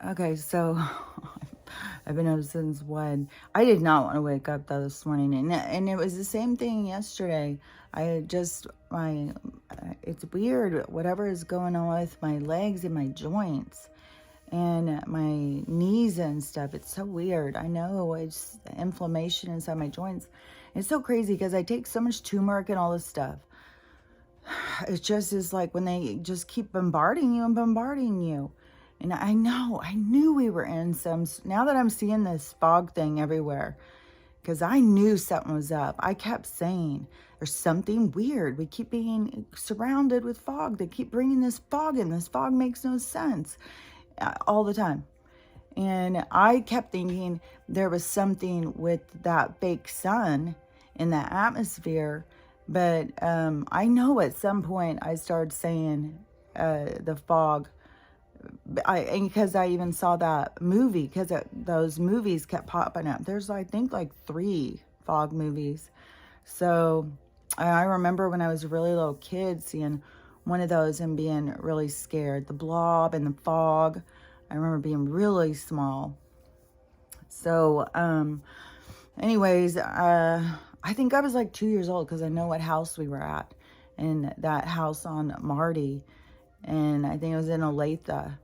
Okay, so I've been up since 1. I did not want to wake up though this morning, and it was the same thing yesterday. I had just it's weird whatever is going on with my legs and my joints and my knees and stuff. It's so weird. I know it's inflammation inside my joints. It's so crazy because I take so much turmeric and all this stuff. It just is like when they just keep bombarding you and bombarding you. And I knew we were in some, now that I'm seeing this fog thing everywhere, because I knew something was up. I kept saying, there's something weird. We keep being surrounded with fog. They keep bringing this fog in. This fog makes no sense all the time. And I kept thinking there was something with that fake sun in that atmosphere. But I know at some point I started saying the fog. Because I even saw that movie, because those movies kept popping up. There's, I think, like 3 fog movies. So I remember when I was a really little kid seeing one of those and being really scared. The Blob and the fog. I remember being really small. So anyways, I think I was like 2 years old because I know what house we were at. And that house on Marty. And I think it was in Olathe.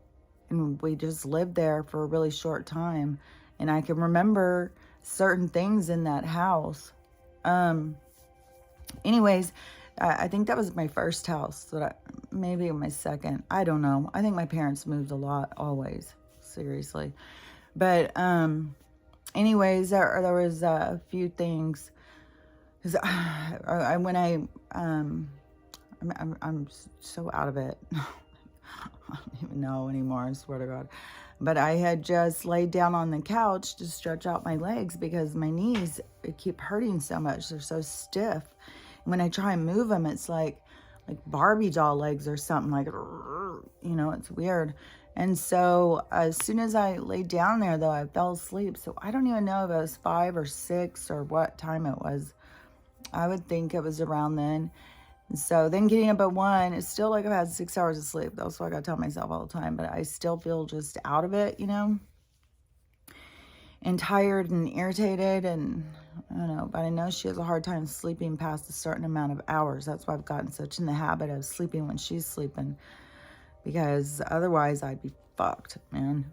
And we just lived there for a really short time. And I can remember certain things in that house. Anyways, I think that was my first house. Maybe my second. I don't know. I think my parents moved a lot, always. Seriously. But anyways, there was a few things. Because I'm so out of it. I don't even know anymore, I swear to God. But I had just laid down on the couch to stretch out my legs because my knees keep hurting so much. They're so stiff. And when I try and move them, it's like Barbie doll legs or something. It's weird. And so as soon as I laid down there, though, I fell asleep. So I don't even know if it was 5 or 6 or what time it was. I would think it was around then. And so then getting up at 1, it's still like I've had 6 hours of sleep. That's what I gotta tell myself all the time. But I still feel just out of it, and tired and irritated. And I don't know, but I know she has a hard time sleeping past a certain amount of hours. That's why I've gotten such in the habit of sleeping when she's sleeping, because otherwise I'd be fucked, man.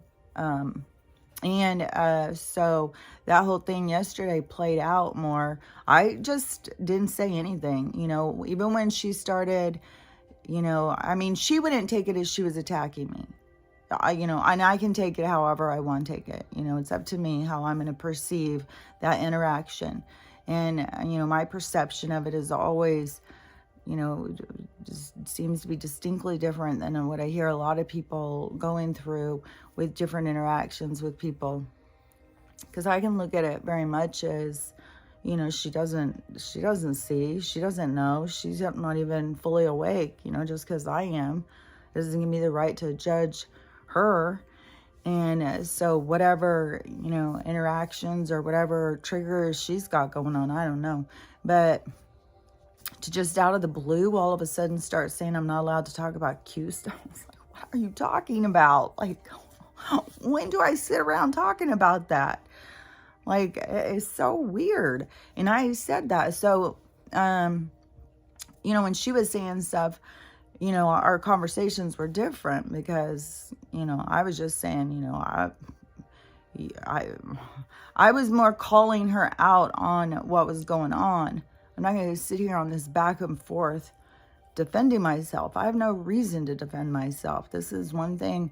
So that whole thing yesterday played out more. I just didn't say anything, even when she started, she wouldn't take it as she was attacking me. And I can take it however I want to take it. It's up to me how I'm going to perceive that interaction. And, my perception of it is always, just seems to be distinctly different than what I hear a lot of people going through with different interactions with people. Because I can look at it very much as, she doesn't see, she doesn't know, she's not even fully awake, just because I am. It doesn't give me the right to judge her. And so whatever, interactions or whatever triggers she's got going on, I don't know. But to just out of the blue all of a sudden start saying I'm not allowed to talk about Q stuff. I was like, what are you talking about? When do I sit around talking about that? It's so weird. And I said that. So, when she was saying stuff, our conversations were different because, I was just saying, I was more calling her out on what was going on. I'm not going to sit here on this back and forth defending myself. I have no reason to defend myself. This is one thing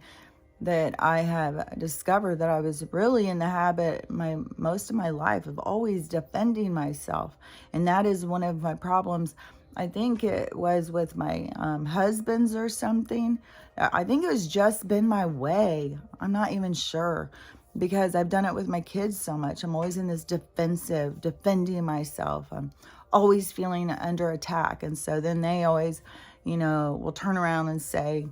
that I have discovered, that I was really in the habit most of my life of always defending myself. And that is one of my problems. I think it was with my husbands or something. I think it was just been my way. I'm not even sure, because I've done it with my kids so much. I'm always in this defending myself. I'm always feeling under attack. And so then they always, will turn around and say,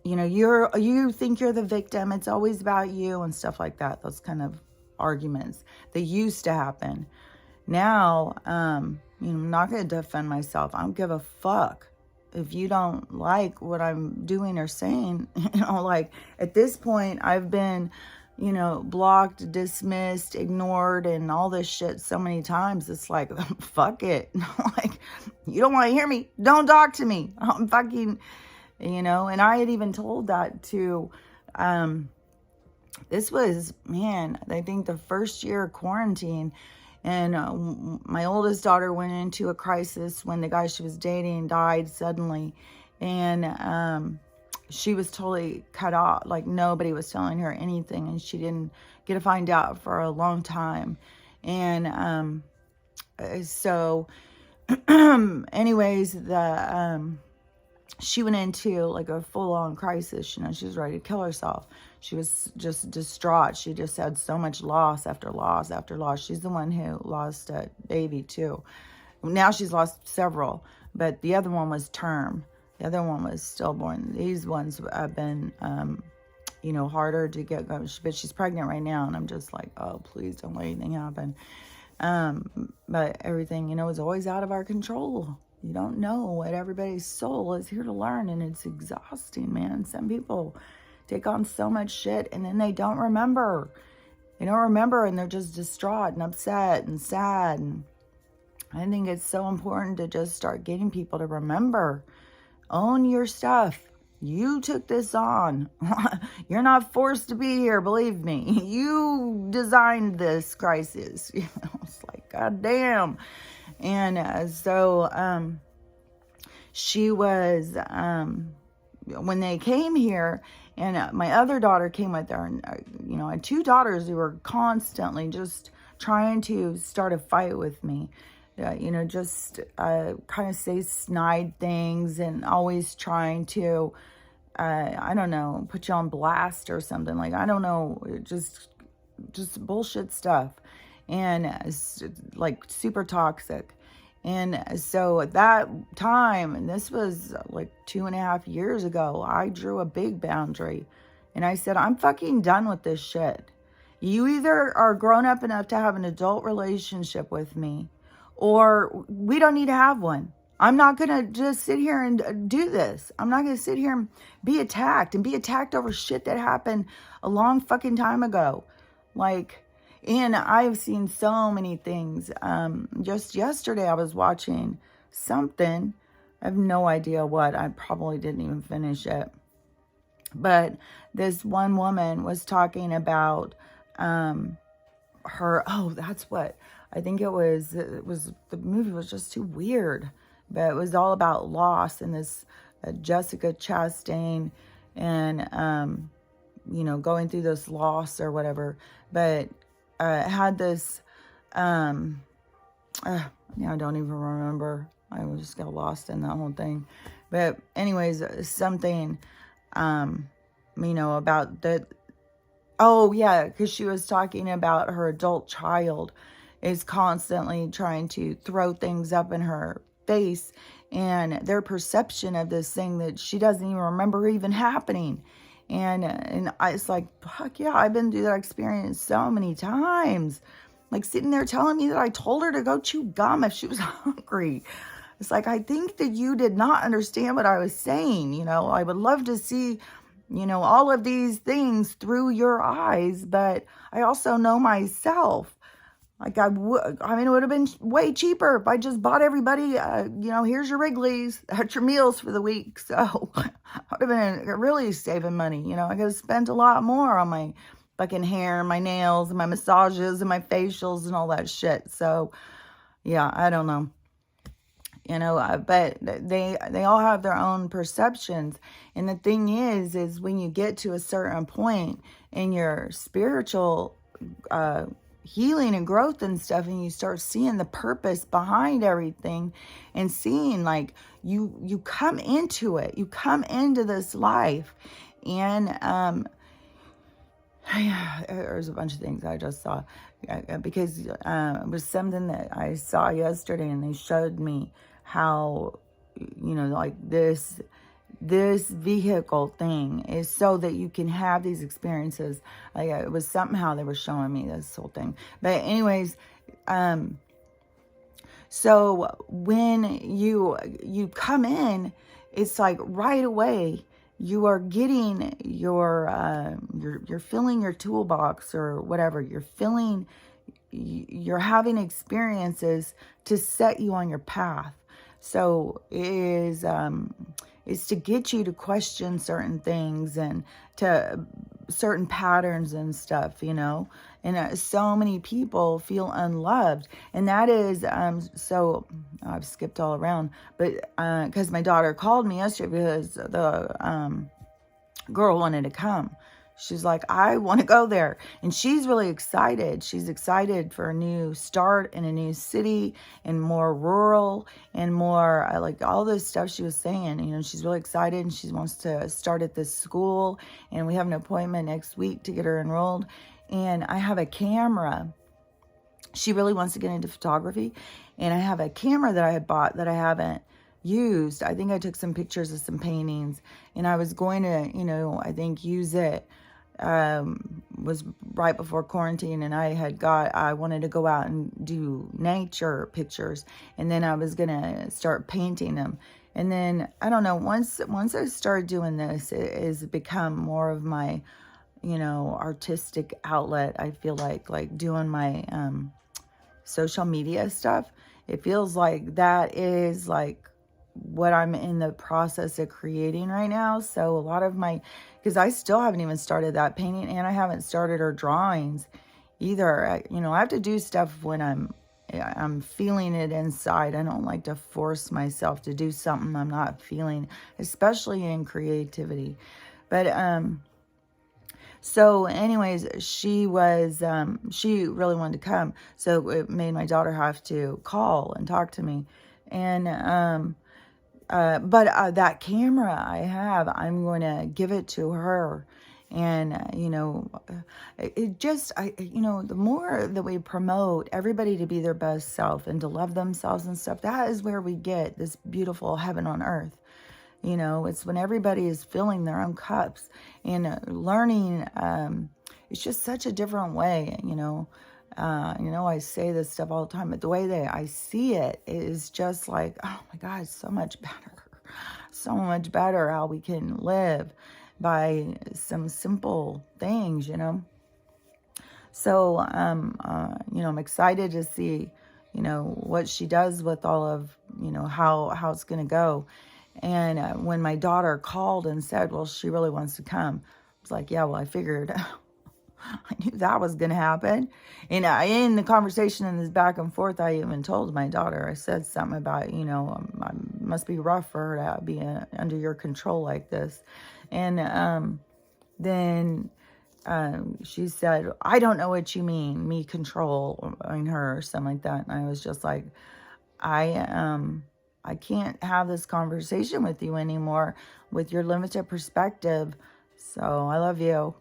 you think you're the victim. It's always about you and stuff like that. Those kind of arguments that used to happen. Now, I'm not going to defend myself. I don't give a fuck. if you don't like what I'm doing or saying, like at this point I've been, blocked, dismissed, ignored, and all this shit so many times. It's like, fuck it. Like, you don't want to hear me, don't talk to me. I'm fucking, and I had even told that to, this was, man, I think the first year of quarantine. And my oldest daughter went into a crisis when the guy she was dating died suddenly. And she was totally cut off. Like, nobody was telling her anything. And she didn't get to find out for a long time. And so anyways, she went into like a full-on crisis. She was ready to kill herself. She was just distraught. She just had so much loss after loss after loss. She's the one who lost a baby too. Now she's lost several, but the other one was term. The other one was stillborn. These ones have been, harder to get going. But she's pregnant right now, and I'm just like, oh, please don't let anything happen. But everything, is always out of our control. You don't know what everybody's soul is here to learn, and it's exhausting, man. Some people take on so much shit, and then they don't remember. They don't remember, and they're just distraught and upset and sad. And I think it's so important to just start getting people to remember. Own your stuff. You took this on. You're not forced to be here, believe me. You designed this crisis. It's like, God damn. And so she was, when they came here, and my other daughter came with her, and, I had two daughters who were constantly just trying to start a fight with me. Just kind of say snide things and always trying to, I don't know, put you on blast or something. Like, I don't know, just bullshit stuff. And like super toxic. And so at that time, and this was like 2.5 years ago, I drew a big boundary. And I said, I'm fucking done with this shit. You either are grown up enough to have an adult relationship with me, or we don't need to have one. I'm not going to just sit here and do this. I'm not going to sit here and be attacked over shit that happened a long fucking time ago. Like, and I've seen so many things. Just yesterday I was watching something. I have no idea what. I probably didn't even finish it. But this one woman was talking about her, that's what, I think it was, the movie was just too weird. But it was all about loss, and this Jessica Chastain and, going through this loss or whatever. But had this, now I don't even remember. I just got lost in that whole thing. But anyways, something, about the, because she was talking about her adult child is constantly trying to throw things up in her face, and their perception of this thing that she doesn't even remember even happening. And it's like, fuck yeah, I've been through that experience so many times. Like, sitting there telling me that I told her to go chew gum if she was hungry. It's like, I think that you did not understand what I was saying. I would love to see, all of these things through your eyes, but I also know myself. Like, it would have been way cheaper if I just bought everybody, here's your Wrigley's, that's your meals for the week. So I would have been really saving money. I could have spent a lot more on my fucking hair, my nails, and my massages, and my facials, and all that shit. So, yeah, I don't know. But they all have their own perceptions. And the thing is when you get to a certain point in your spiritual healing and growth and stuff, and you start seeing the purpose behind everything, and seeing, like, you come into it, you come into this life, and there's a bunch of things I just saw, because it was something that I saw yesterday, and they showed me how, like, this vehicle thing is so that you can have these experiences. Like, it was somehow they were showing me this whole thing. But anyways, so when you come in, it's like right away you are getting you're filling your toolbox or whatever. You're having experiences to set you on your path. So it is to get you to question certain things and to certain patterns and stuff, you know. And so many people feel unloved, and that is so I've skipped all around, but because my daughter called me yesterday because the girl wanted to come. She's like, I want to go there. And she's really excited. She's excited for a new start in a new city and more rural and more like all this stuff she was saying. You know, she's really excited and she wants to start at this school. And we have an appointment next week to get her enrolled. And I have a camera. She really wants to get into photography. And I have a camera that I had bought that I haven't used. I think I took some pictures of some paintings and I was going to, you know, I think use it. Was right before quarantine and I wanted to go out and do nature pictures, and then I was gonna start painting them. And then I don't know, once I started doing this, it has become more of my, you know, artistic outlet. I feel like doing my social media stuff. It feels like that is like what I'm in the process of creating right now. So a lot of my, because I still haven't even started that painting, and I haven't started her drawings either. You know, I have to do stuff when I'm feeling it inside. I don't like to force myself to do something I'm not feeling, especially in creativity. But so anyways, she really wanted to come, so it made my daughter have to call and talk to me. And but that camera I have, I'm going to give it to her. And, you know, you know, the more that we promote everybody to be their best self and to love themselves and stuff, that is where we get this beautiful heaven on earth. You know, it's when everybody is filling their own cups and learning. It's just such a different way, you know. I say this stuff all the time, but the way that I see it is just like, oh my God, so much better how we can live by some simple things, you know. So, you know, I'm excited to see, you know, what she does with all of, you know, how it's going to go. And when my daughter called and said, well, she really wants to come, I was like, yeah, well, I figured I knew that was going to happen. And in the conversation in this back and forth, I even told my daughter, I said something about, you know, it must be rough for her to be under your control like this. And then she said, I don't know what you mean, me controlling her or something like that. And I was just like, I can't have this conversation with you anymore with your limited perspective. So I love you.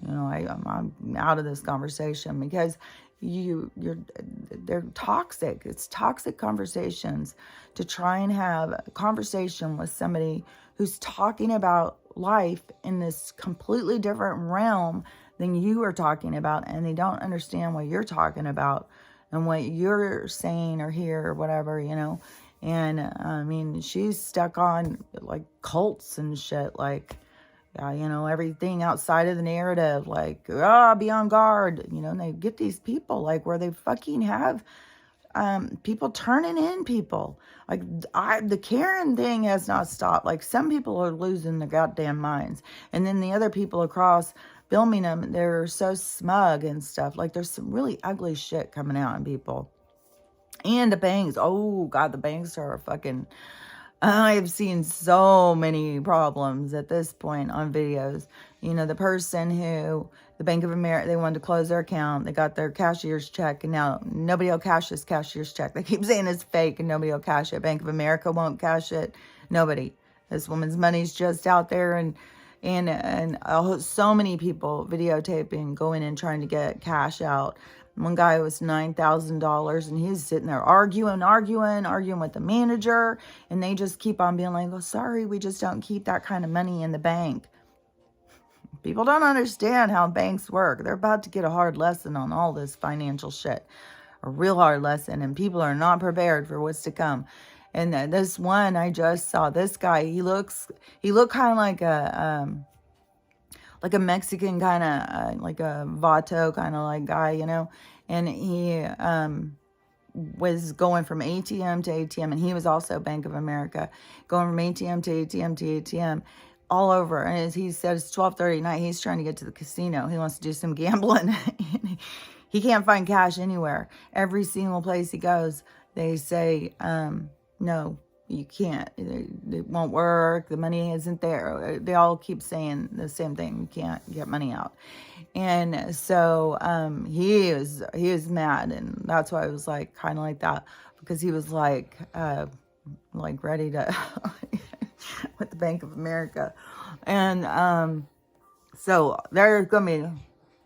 You know, I'm out of this conversation because they're toxic. It's toxic conversations to try and have a conversation with somebody who's talking about life in this completely different realm than you are talking about, and they don't understand what you're talking about and what you're saying or here or whatever, you know. And I mean, she's stuck on like cults and shit, like, you know, everything outside of the narrative, like, be on guard, you know. And they get these people like where they fucking have people turning in people. Like, the Karen thing has not stopped. Like, some people are losing their goddamn minds, and then the other people across filming them, they're so smug and stuff. Like, there's some really ugly shit coming out in people. And the banks, oh God, the banks are fucking, I've seen so many problems at this point on videos. You know, the person who, the Bank of America, they wanted to close their account. They got their cashier's check, and now nobody will cash this cashier's check. They keep saying it's fake and nobody will cash it. Bank of America won't cash it. Nobody. This woman's money's just out there, and so many people videotaping, going and trying to get cash out. One guy was $9,000, and he's sitting there arguing with the manager, and they just keep on being like, oh, sorry, we just don't keep that kind of money in the bank. People don't understand how banks work. They're about to get a hard lesson on all this financial shit, a real hard lesson, and people are not prepared for what's to come. And this one I just saw, this guy, he looked kind of like a Mexican kind of, like a vato kind of like guy, you know, and he, was going from ATM to ATM, and he was also Bank of America, going from ATM to ATM to ATM, all over. And as he said, it's 12:30 at night. He's trying to get to the casino. He wants to do some gambling. He can't find cash anywhere. Every single place he goes, they say, no, you can't. It won't work. The money isn't there. They all keep saying the same thing. You can't get money out. And so he is mad, and that's why I was like kind of like that, because he was like ready to with the Bank of America. And so there's gonna be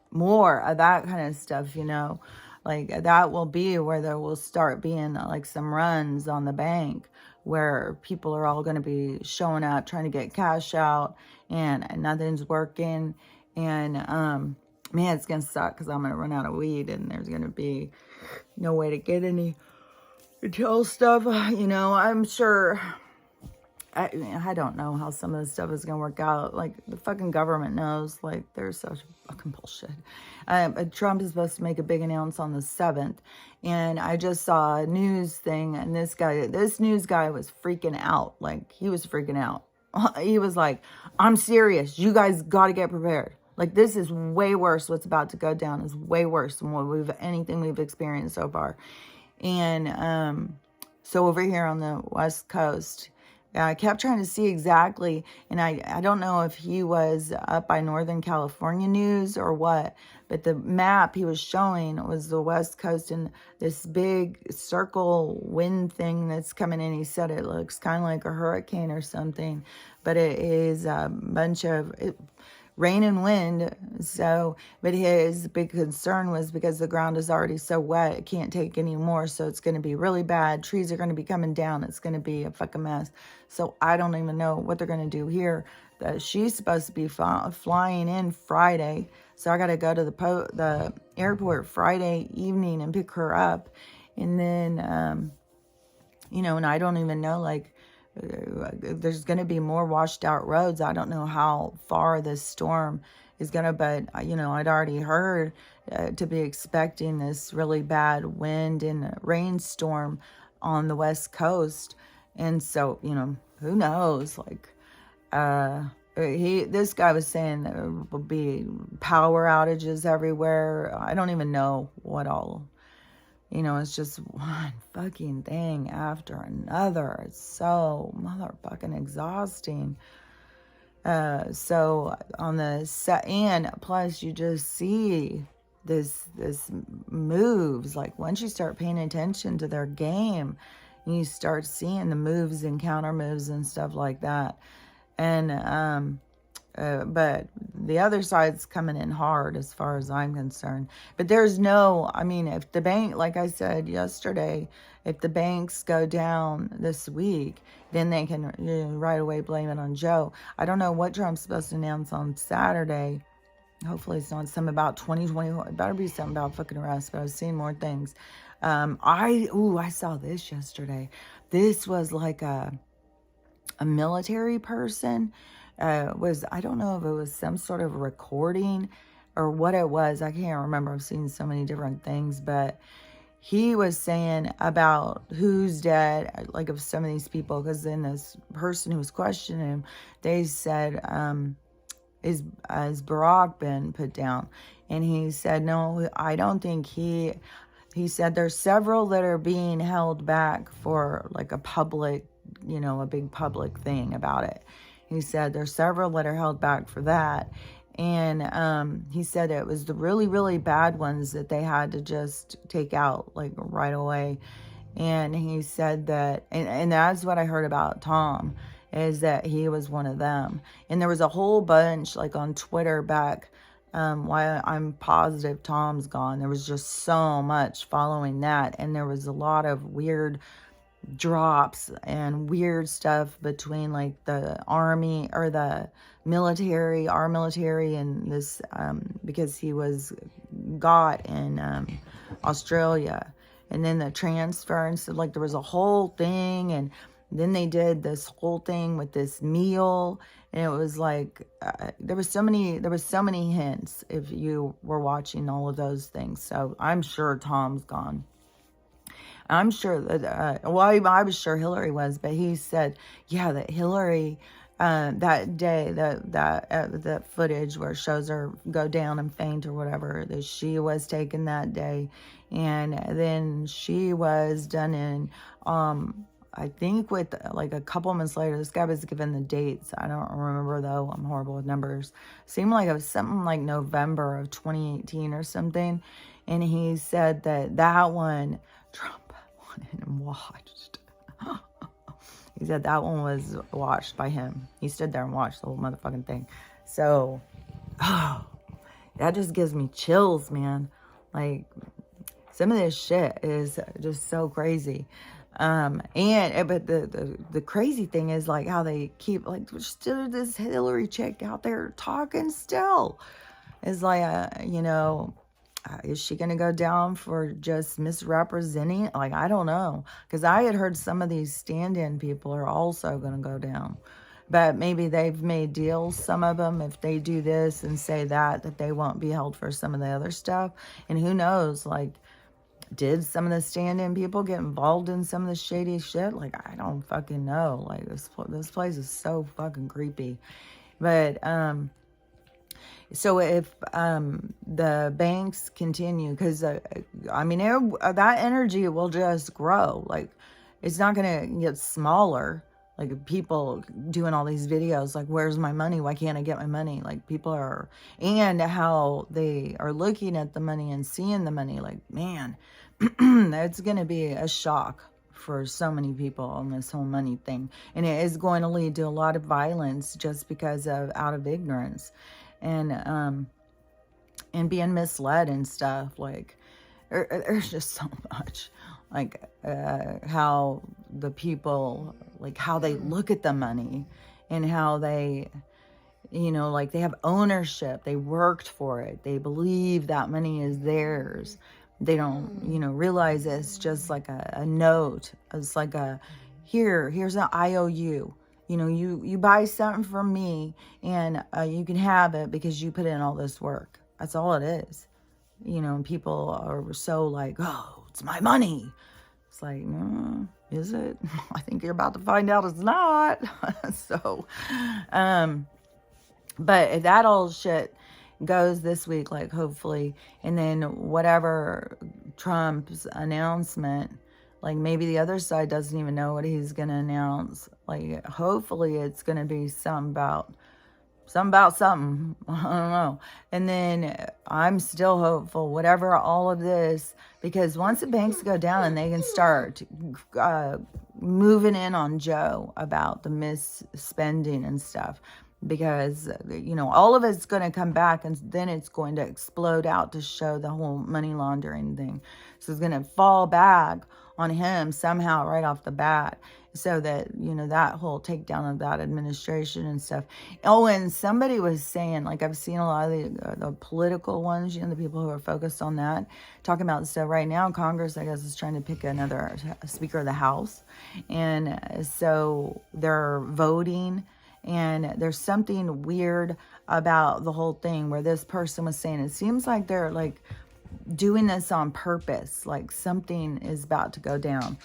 more of that kind of stuff, you know, like that will be where there will start being like some runs on the bank, where people are all going to be showing up trying to get cash out, and nothing's working. And man, it's gonna suck, because I'm gonna run out of weed, and there's gonna be no way to get any control stuff, you know. I'm sure, I don't know how some of this stuff is gonna work out. Like, the fucking government knows. Like, they're such fucking bullshit. Trump is supposed to make a big announcement on the 7th, and I just saw a news thing, and this news guy was freaking out. Like, he was freaking out. He was like, I'm serious. You guys got to get prepared. Like, this is way worse. What's about to go down is way worse than anything we've experienced so far. And so over here on the West Coast, I kept trying to see exactly, and I don't know if he was up by Northern California news or what, but the map he was showing was the West Coast, and this big circle wind thing that's coming in. He said it looks kind of like a hurricane or something, but it is a bunch of rain and wind. So, but his big concern was because the ground is already so wet, it can't take any more. So it's going to be really bad. Trees are going to be coming down. It's going to be a fucking mess. So I don't even know what they're going to do here. She's supposed to be flying in Friday. So I got to go to the airport Friday evening and pick her up. And then, you know, and I don't even know, like, there's going to be more washed out roads. I don't know how far this storm is going to, but, you know, I'd already heard to be expecting this really bad wind and rainstorm on the West Coast. And so, you know, who knows? Like, this guy was saying there will be power outages everywhere. I don't even know what all. You know, it's just one fucking thing after another. It's so motherfucking exhausting. So on the set, and plus you just see this moves. Like, once you start paying attention to their game, you start seeing the moves and counter moves and stuff like that. And but the other side's coming in hard as far as I'm concerned. But there's no, I mean, if the bank, like I said yesterday, if the banks go down this week, then they can, you know, right away blame it on Joe. I don't know what Trump's supposed to announce on Saturday. Hopefully it's not something about 2024. It better be something about fucking arrest, but I've seen more things. I saw this yesterday. This was like a military person. I don't know if it was some sort of recording or what it was. I can't remember. I've seen so many different things, but he was saying about who's dead, like, of some of these people, because then this person who was questioning him, they said, is Barack been put down? And he said, no, I don't think he said there's several that are being held back for like a public, you know, a big public thing about it. He said there's several that are held back for that. And he said it was the really, really bad ones that they had to just take out, like, right away. And he said that, and that's what I heard about Tom, is that he was one of them. And there was a whole bunch, like, on Twitter back, why I'm positive Tom's gone. There was just so much following that. And there was a lot of weird drops and weird stuff between, like, the army or the military, our military, and this, because he was got in Australia, and then the transfer, and so like there was a whole thing, and then they did this whole thing with this meal, and it was like there was so many hints if you were watching all of those things. So I'm sure Tom's gone. I'm sure that, well, I was sure Hillary was, but he said, yeah, that Hillary, that day, that footage where it shows her go down and faint or whatever, that she was taken that day. And then she was done in, I think with like a couple months later, this guy was given the dates. I don't remember though. I'm horrible with numbers. Seemed like it was something like November of 2018 or something. And he said that one, Trump and watched. He said that one was watched by him. He stood there and watched the whole motherfucking thing. So, that just gives me chills, man. Like, some of this shit is just so crazy. But the crazy thing is like how they keep like still this Hillary chick out there talking still. It's like, is she going to go down for just misrepresenting? Like, I don't know. Because I had heard some of these stand-in people are also going to go down. But maybe they've made deals, some of them, if they do this and say that they won't be held for some of the other stuff. And who knows, like, did some of the stand-in people get involved in some of the shady shit? Like, I don't fucking know. Like, this place is so fucking creepy. But, so if the banks continue, because I mean, that energy will just grow. Like, it's not going to get smaller. Like, people doing all these videos, like, where's my money? Why can't I get my money? Like, people are, and how they are looking at the money and seeing the money. Like, man, it's going to be a shock for so many people on this whole money thing. And it is going to lead to a lot of violence just because of out of ignorance. And being misled and stuff. Like, there's just so much. Like, how the people, like, how they look at the money and how they, like, they have ownership. They worked for it. They believe that money is theirs. They don't, realize it's just like a note. It's like here's an IOU. You buy something from me and you can have it because you put in all this work. That's all it is. And people are so like, oh, it's my money. It's like, is it? I think you're about to find out it's not. So, but if that old shit goes this week, like, hopefully, and then whatever Trump's announcement, like, maybe the other side doesn't even know what he's going to announce. Like, hopefully it's going to be something about something. I don't know. And then I'm still hopeful, whatever all of this, because once the banks go down and they can start moving in on Joe about the misspending and stuff, because, all of it's going to come back and then it's going to explode out to show the whole money laundering thing. So it's going to fall back on him somehow right off the bat, so that, that whole takedown of that administration and stuff. Oh, and somebody was saying, like, I've seen a lot of the political ones, the people who are focused on that, talking about, so right now Congress, I guess, is trying to pick another Speaker of the House. And so they're voting. And there's something weird about the whole thing where this person was saying, it seems like they're like doing this on purpose, like something is about to go down.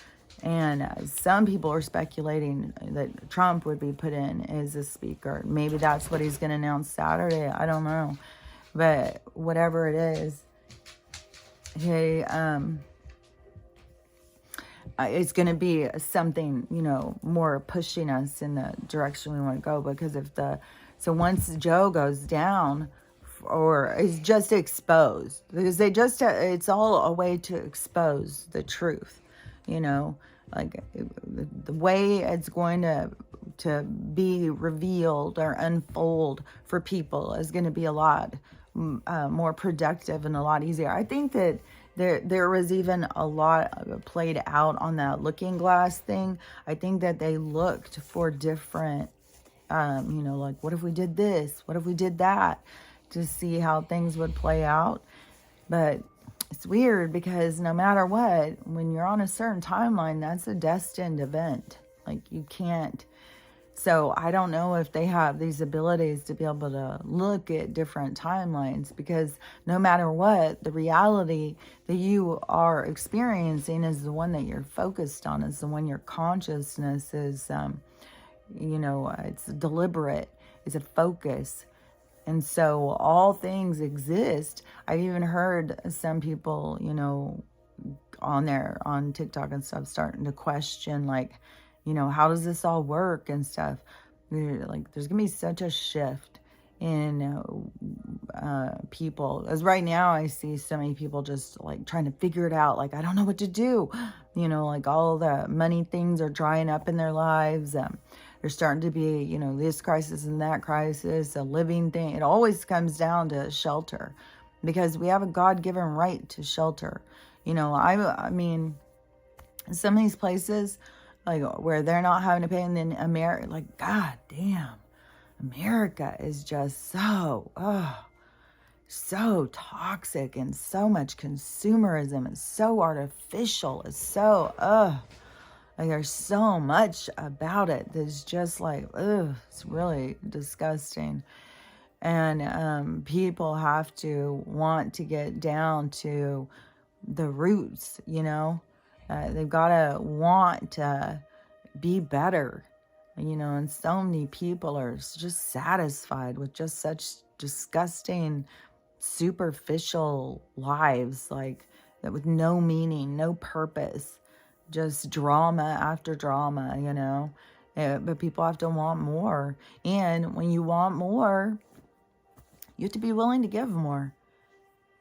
And some people are speculating that Trump would be put in as a speaker. Maybe that's what he's going to announce Saturday. I don't know. But whatever it is, it's going to be something, more pushing us in the direction we want to go. Because so once Joe goes down, or is just exposed, because it's all a way to expose the truth, like the way it's going to be revealed or unfold for people is going to be a lot more productive and a lot easier. I think that there was even a lot played out on that looking glass thing. I think that they looked for different, like, what if we did this? What if we did that? To see how things would play out. But it's weird because no matter what, when you're on a certain timeline, that's a destined event. Like you can't. So I don't know if they have these abilities to be able to look at different timelines, because no matter what, the reality that you are experiencing is the one that you're focused on, is the one your consciousness is, it's deliberate, it's a focus. And so all things exist. I've even heard some people, on TikTok and stuff starting to question, like, how does this all work and stuff. Like, there's gonna be such a shift in people, as right now I see so many people just like trying to figure it out, like, I don't know what to do, like all the money things are drying up in their lives. There's starting to be, this crisis and that crisis, a living thing. It always comes down to shelter, because we have a God-given right to shelter. I mean, some of these places, like, where they're not having to pay, and then America, like, God damn, America is just so toxic, and so much consumerism, and so artificial, it's so, like, there's so much about it that's just like, it's really disgusting. And people have to want to get down to the roots, they've got to want to be better, and so many people are just satisfied with just such disgusting, superficial lives, like that, with no meaning, no purpose, just drama after drama, but people have to want more. And when you want more, you have to be willing to give more.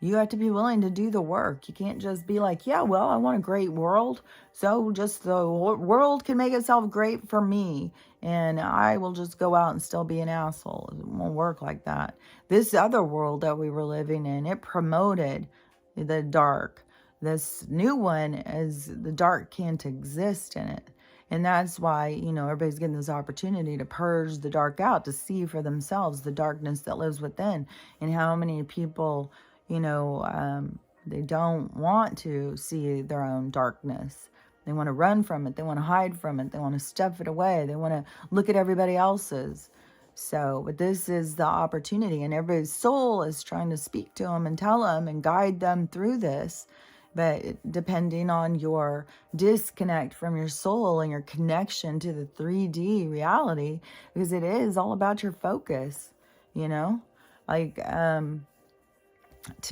You have to be willing to do the work. You can't just be like, yeah, well, I want a great world, so just the world can make itself great for me, and I will just go out and still be an asshole. It won't work like that. This other world that we were living in, it promoted the dark. This new one is the dark can't exist in it. And that's why, everybody's getting this opportunity to purge the dark out, to see for themselves the darkness that lives within. And how many people, they don't want to see their own darkness. They want to run from it. They want to hide from it. They want to stuff it away. They want to look at everybody else's. So, but this is the opportunity, and everybody's soul is trying to speak to them and tell them and guide them through this. But depending on your disconnect from your soul and your connection to the 3D reality, because it is all about your focus, like, to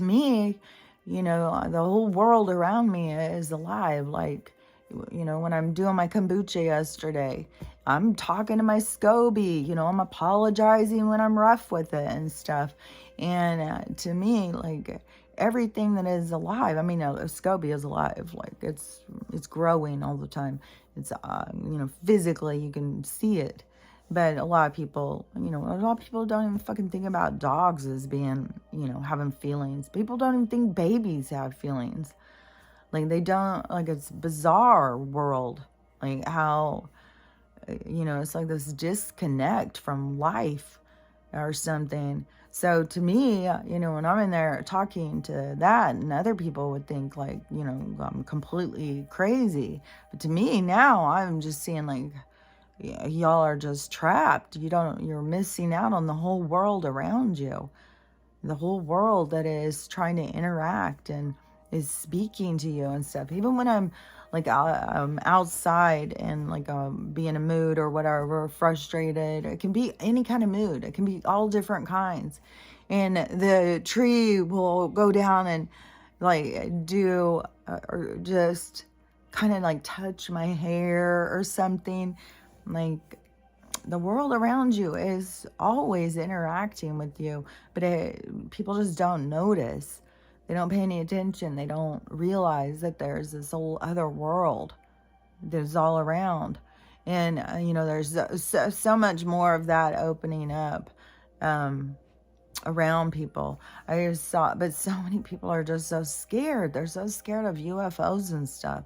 me, the whole world around me is alive. Like, when I'm doing my kombucha yesterday, I'm talking to my SCOBY, I'm apologizing when I'm rough with it and stuff. And to me, like, everything that is alive, I mean, a SCOBY is alive. Like, it's growing all the time. It's, physically you can see it. But a lot of people, don't even fucking think about dogs as being, having feelings. People don't even think babies have feelings. Like, they don't, like, it's bizarre world. Like, how, it's like this disconnect from life or something. So to me, when I'm in there talking to that, and other people would think like, I'm completely crazy. But to me now, I'm just seeing like, y'all are just trapped. You're missing out on the whole world around you. The whole world that is trying to interact and is speaking to you and stuff. Even when I'm like outside and like be in a mood or whatever, frustrated. It can be any kind of mood. It can be all different kinds. And the tree will go down and like do or just kind of like touch my hair or something. Like, the world around you is always interacting with you, but people just don't notice. They don't pay any attention. They don't realize that there's this whole other world that's all around. And, there's so much more of that opening up around people. I just saw, but so many people are just so scared. They're so scared of UFOs and stuff.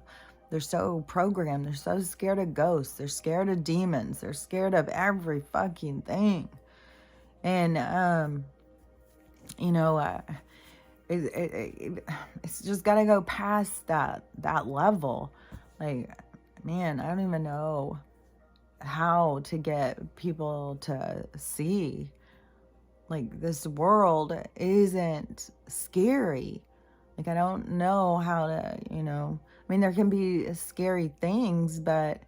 They're so programmed. They're so scared of ghosts. They're scared of demons. They're scared of every fucking thing. And, it's just got to go past that level. Like, man, I don't even know how to get people to see, like, this world isn't scary. Like, I don't know how to, I mean, there can be scary things, but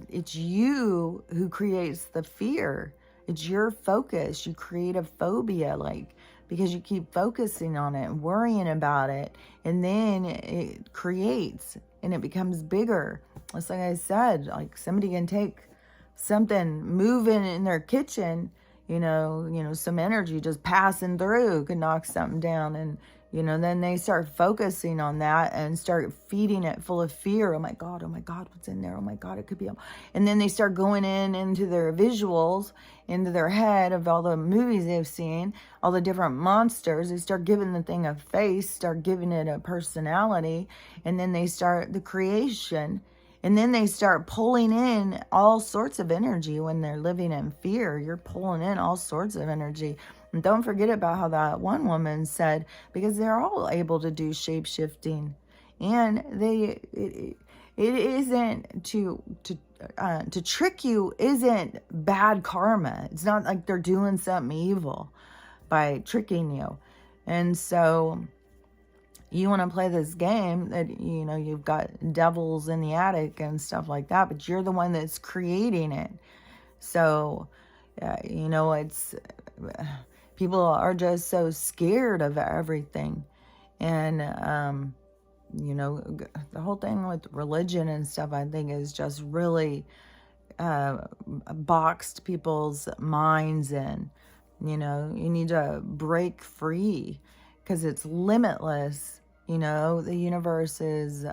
it's you who creates the fear. It's your focus. You create a phobia, like, because you keep focusing on it, worrying about it, and then it creates and it becomes bigger. It's like I said, like, somebody can take something moving in their kitchen, some energy just passing through could knock something down, and then they start focusing on that and start feeding it full of fear. Oh my God, what's in there? Oh my God, it could be. And then they start going into their visuals, into their head of all the movies they've seen, all the different monsters. They start giving the thing a face, start giving it a personality, and then they start the creation. And then they start pulling in all sorts of energy when they're living in fear. You're pulling in all sorts of energy. And don't forget about how that one woman said, because they're all able to do shape-shifting. And it isn't to trick you isn't bad karma. It's not like they're doing something evil by tricking you. And so you want to play this game that, you've got devils in the attic and stuff like that, but you're the one that's creating it. So, it's, people are just so scared of everything. And, the whole thing with religion and stuff, I think, is just really boxed people's minds in. You need to break free because it's limitless. The universe is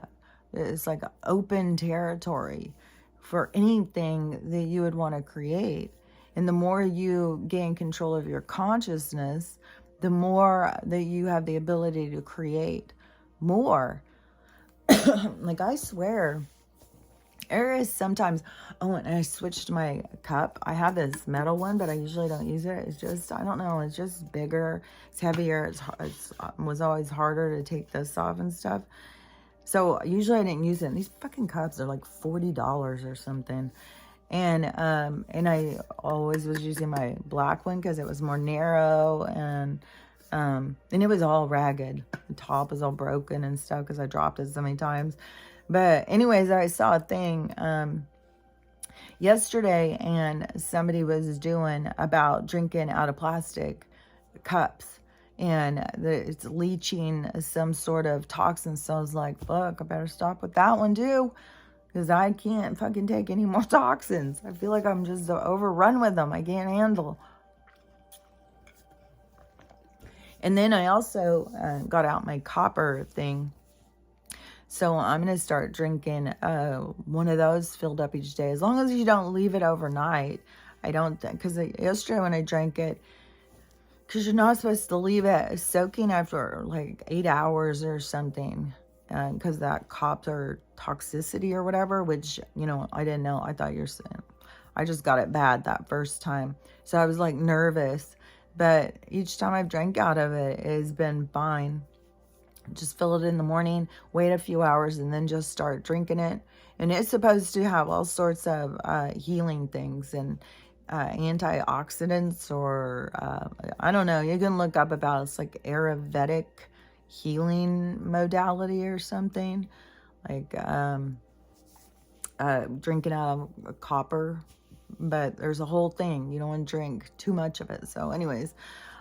like open territory for anything that you would want to create. And the more you gain control of your consciousness, the more that you have the ability to create more. Like, I swear, there is sometimes, and I switched my cup. I have this metal one, but I usually don't use it. It's just, I don't know, it's just bigger, it's heavier, it was always harder to take this off and stuff. So usually I didn't use it. And these fucking cups are like $40 or something. And I always was using my black one because it was more narrow, and it was all ragged. The top was all broken and stuff because I dropped it so many times. But anyways, I saw a thing yesterday, and somebody was doing about drinking out of plastic cups, and it's leaching some sort of toxin. So I was like, fuck, I better stop with that one too, because I can't fucking take any more toxins. I feel like I'm just overrun with them. I can't handle. And then I also got out my copper thing. So I'm going to start drinking one of those filled up each day. As long as you don't leave it overnight. I don't think, because yesterday when I drank it, because you're not supposed to leave it soaking after like 8 hours or something. Because that copper toxicity or whatever, which, I didn't know. I thought you're saying, I just got it bad that first time. So I was like nervous. But each time I've drank out of it, it's been fine. Just fill it in the morning, wait a few hours, and then just start drinking it. And it's supposed to have all sorts of healing things and antioxidants, or I don't know. You can look up about it. It's like Ayurvedic healing modality or something. Like drinking out of copper. But there's a whole thing. You don't want to drink too much of it. So anyways,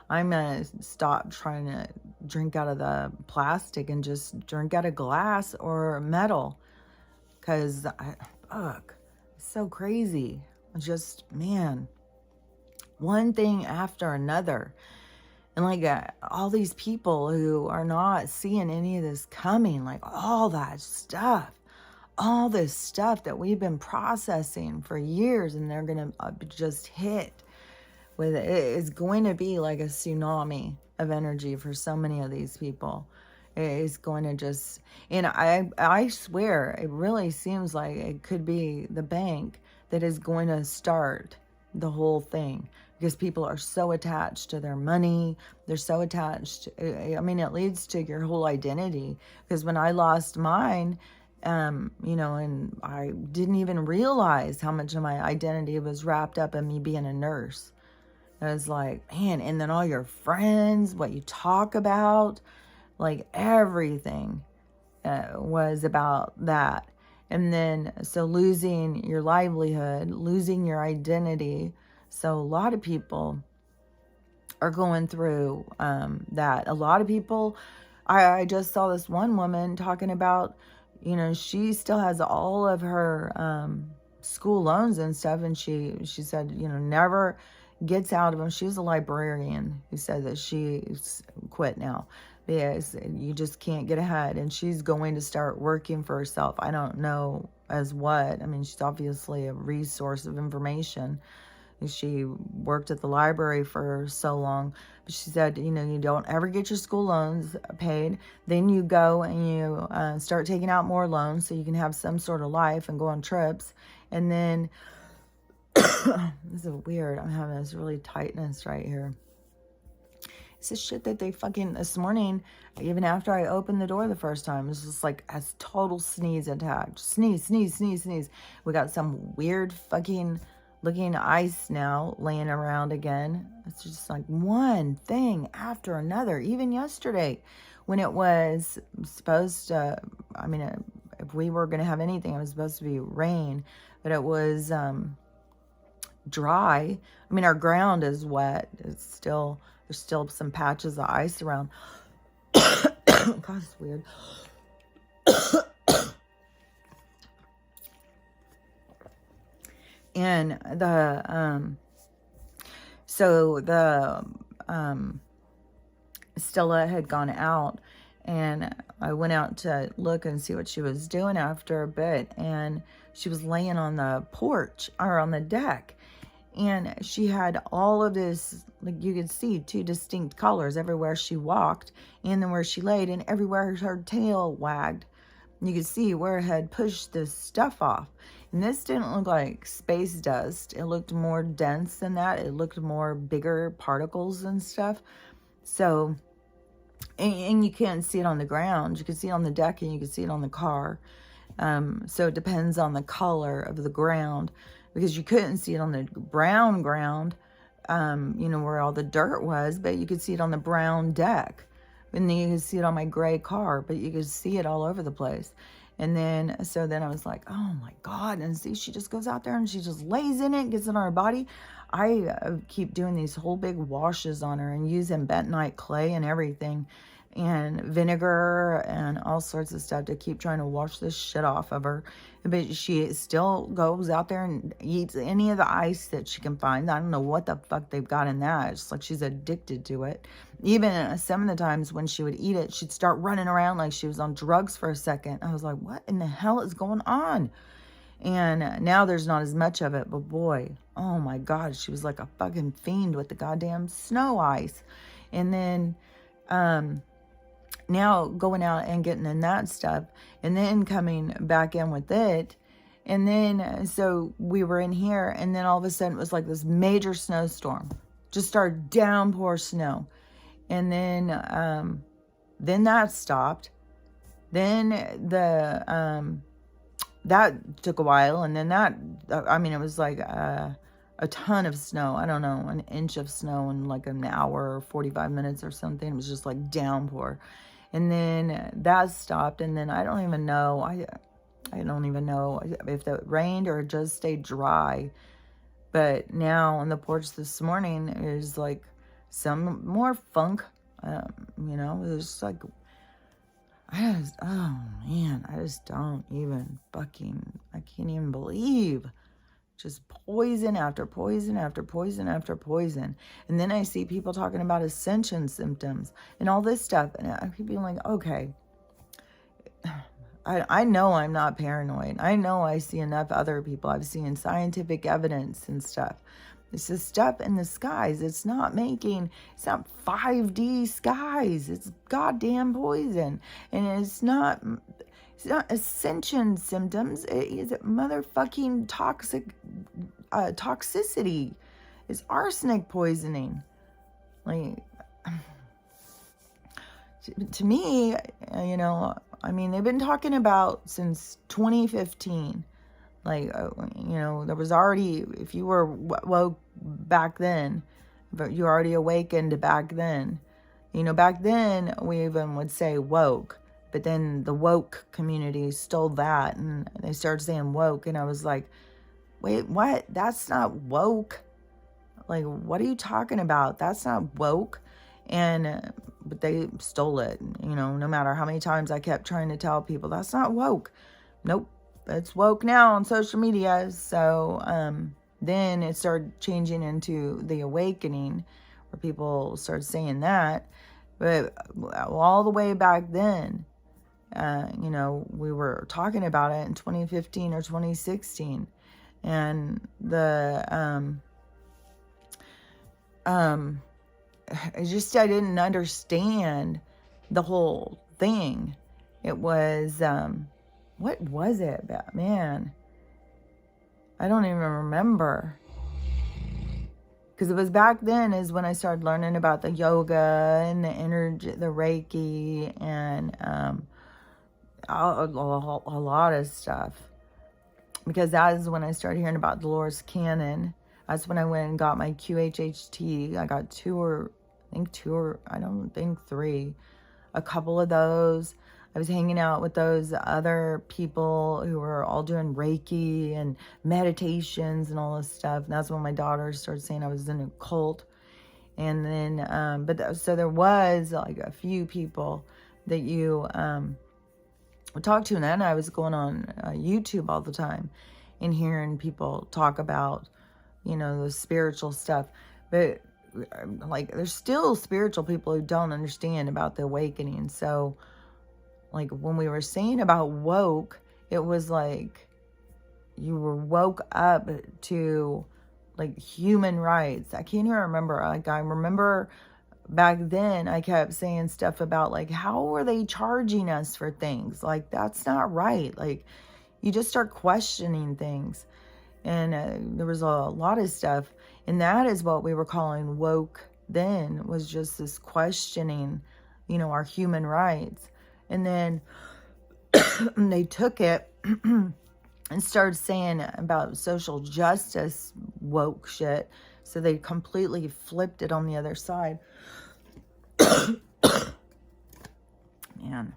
I'm going to stop trying to drink out of the plastic and just drink out of glass or metal. Because, fuck, it's so crazy. Just, man, one thing after another. And like all these people who are not seeing any of this coming, like all that stuff. All this stuff that we've been processing for years, and they're going to just hit with it. It's going to be like a tsunami of energy for so many of these people. It's going to just, and I swear, it really seems like it could be the bank that is going to start the whole thing. because people are so attached to their money. They're so attached. I mean, it leads to your whole identity. Because when I lost mine, and I didn't even realize how much of my identity was wrapped up in me being a nurse. It was like, man, and then all your friends, what you talk about, like everything was about that. And then, so losing your livelihood, losing your identity. So a lot of people are going through that. A lot of people, I just saw this one woman talking about, she still has all of her school loans and stuff. And she said, never gets out of them. She was a librarian who said that she's quit now because you just can't get ahead. And she's going to start working for herself. I don't know as what. I mean, she's obviously a resource of information. She worked at the library for so long. But she said, you don't ever get your school loans paid. Then you go and you start taking out more loans so you can have some sort of life and go on trips. And then, this is weird. I'm having this really tightness right here. It's this shit that they fucking, this morning, even after I opened the door the first time, it's just like a total sneeze attack. Sneeze, sneeze, sneeze, sneeze. We got some weird fucking looking ice now laying around again. It's just like one thing after another. Even yesterday when it was supposed to, if we were going to have anything, it was supposed to be rain, but it was dry. I mean, our ground is wet. There's still some patches of ice around. God, it's weird. And Stella had gone out, and I went out to look and see what she was doing after a bit, and she was laying on the porch or on the deck, and she had all of this, like you could see two distinct colors everywhere she walked, and then where she laid, and everywhere her tail wagged. You could see where it had pushed this stuff off. And this didn't look like space dust. It looked more dense than that. It looked more bigger particles and stuff. So, and you can't see it on the ground. You can see it on the deck and you can see it on the car. So it depends on the color of the ground, because you couldn't see it on the brown ground, where all the dirt was, but you could see it on the brown deck. And then you could see it on my gray car, but you could see it all over the place. And then, so then I was like, oh my God. And see, she just goes out there and she just lays in it, gets it on her body. I keep doing these whole big washes on her and using bentonite clay and everything and vinegar and all sorts of stuff to keep trying to wash this shit off of her. But she still goes out there and eats any of the ice that she can find. I don't know what the fuck they've got in that. It's like she's addicted to it. Even some of the times when she would eat it, she'd start running around like she was on drugs for a second. I was like, what in the hell is going on? And now there's not as much of it, but boy, oh my God, she was like a fucking fiend with the goddamn snow ice. And then, now going out and getting in that stuff and then coming back in with it. And then, so we were in here, and then all of a sudden it was like this major snowstorm, just started downpour snow. And then that stopped. Then that took a while. And then it was like a ton of snow. I don't know, an inch of snow in like an hour or 45 minutes or something. It was just like downpour. And then that stopped. And then I don't even know. I don't even know if it rained or it just stayed dry. But now on the porch this morning is like some more funk. It's like, I just don't even I can't even believe. Just poison after poison after poison after poison. And then I see people talking about ascension symptoms and all this stuff. And I keep being like, okay, I know I'm not paranoid. I know I see enough other people. I've seen scientific evidence and stuff. This is stuff in the skies. It's not 5D skies. It's goddamn poison. And it's not ascension symptoms. It is motherfucking toxicity. is arsenic poisoning. Like, to me, you know, I mean, they've been talking about since 2015. Like, you know, there was already, if you were woke back then, but you already awakened back then. You know, back then we even would say woke, but then the woke community stole that and they started saying woke. And I was like, wait, what? That's not woke. Like, what are you talking about? That's not woke. And, but they stole it. You know, no matter how many times I kept trying to tell people, that's not woke. Nope. It's woke now on social media. So, then it started changing into the awakening, where people started saying that. But all the way back then, you know, we were talking about it in 2015 or 2016. And I didn't understand the whole thing. It was, what was it about, man? I don't even remember. Because it was back then is when I started learning about the yoga and the energy, the Reiki, and a lot of stuff. Because that is when I started hearing about Dolores Cannon. That's when I went and got my QHHT. I got three. A couple of those. I was hanging out with those other people who were all doing Reiki and meditations and all this stuff. And that's when my daughter started saying I was in a cult. And then, so there was like a few people that you would talk to. And then I was going on YouTube all the time and hearing people talk about, you know, the spiritual stuff. But like, there's still spiritual people who don't understand about the awakening. So, like, when we were saying about woke, it was like you were woke up to, like, human rights. I can't even remember. Like, I remember back then I kept saying stuff about, like, how are they charging us for things? Like, that's not right. Like, you just start questioning things. And there was a lot of stuff. And that is what we were calling woke then, was just this questioning, you know, our human rights. And then they took it and started saying about social justice woke shit. So they completely flipped it on the other side. Man.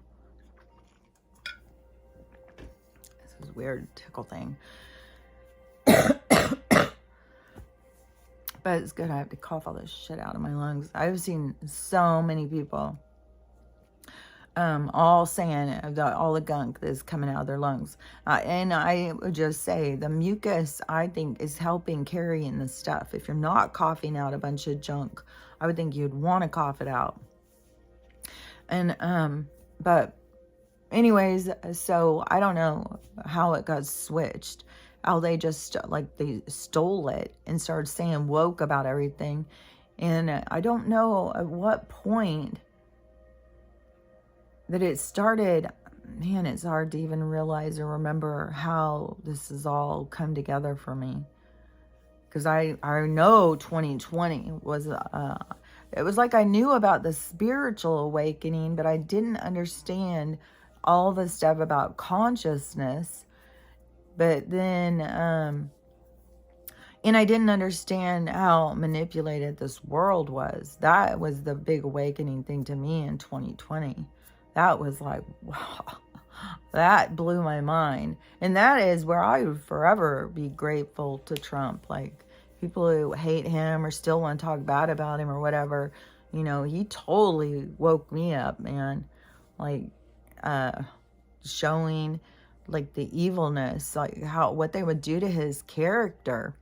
This is a weird tickle thing. But it's good. I have to cough all this shit out of my lungs. I've seen so many people all saying all the gunk that's coming out of their lungs. And I would just say the mucus, I think, is helping carrying the stuff. If you're not coughing out a bunch of junk, I would think you'd want to cough it out. And, but anyways, so I don't know how it got switched. How they just, like, they stole it and started saying woke about everything. And I don't know at what point that it started. Man, it's hard to even realize or remember how this has all come together for me. Because I know 2020 was, it was like I knew about the spiritual awakening, but I didn't understand all the stuff about consciousness. But then, and I didn't understand how manipulated this world was. That was the big awakening thing to me in 2020. That was like, wow, that blew my mind. And that is where I would forever be grateful to Trump. Like, people who hate him or still want to talk bad about him or whatever, you know, he totally woke me up, man. Like, showing, like, the evilness, like what they would do to his character,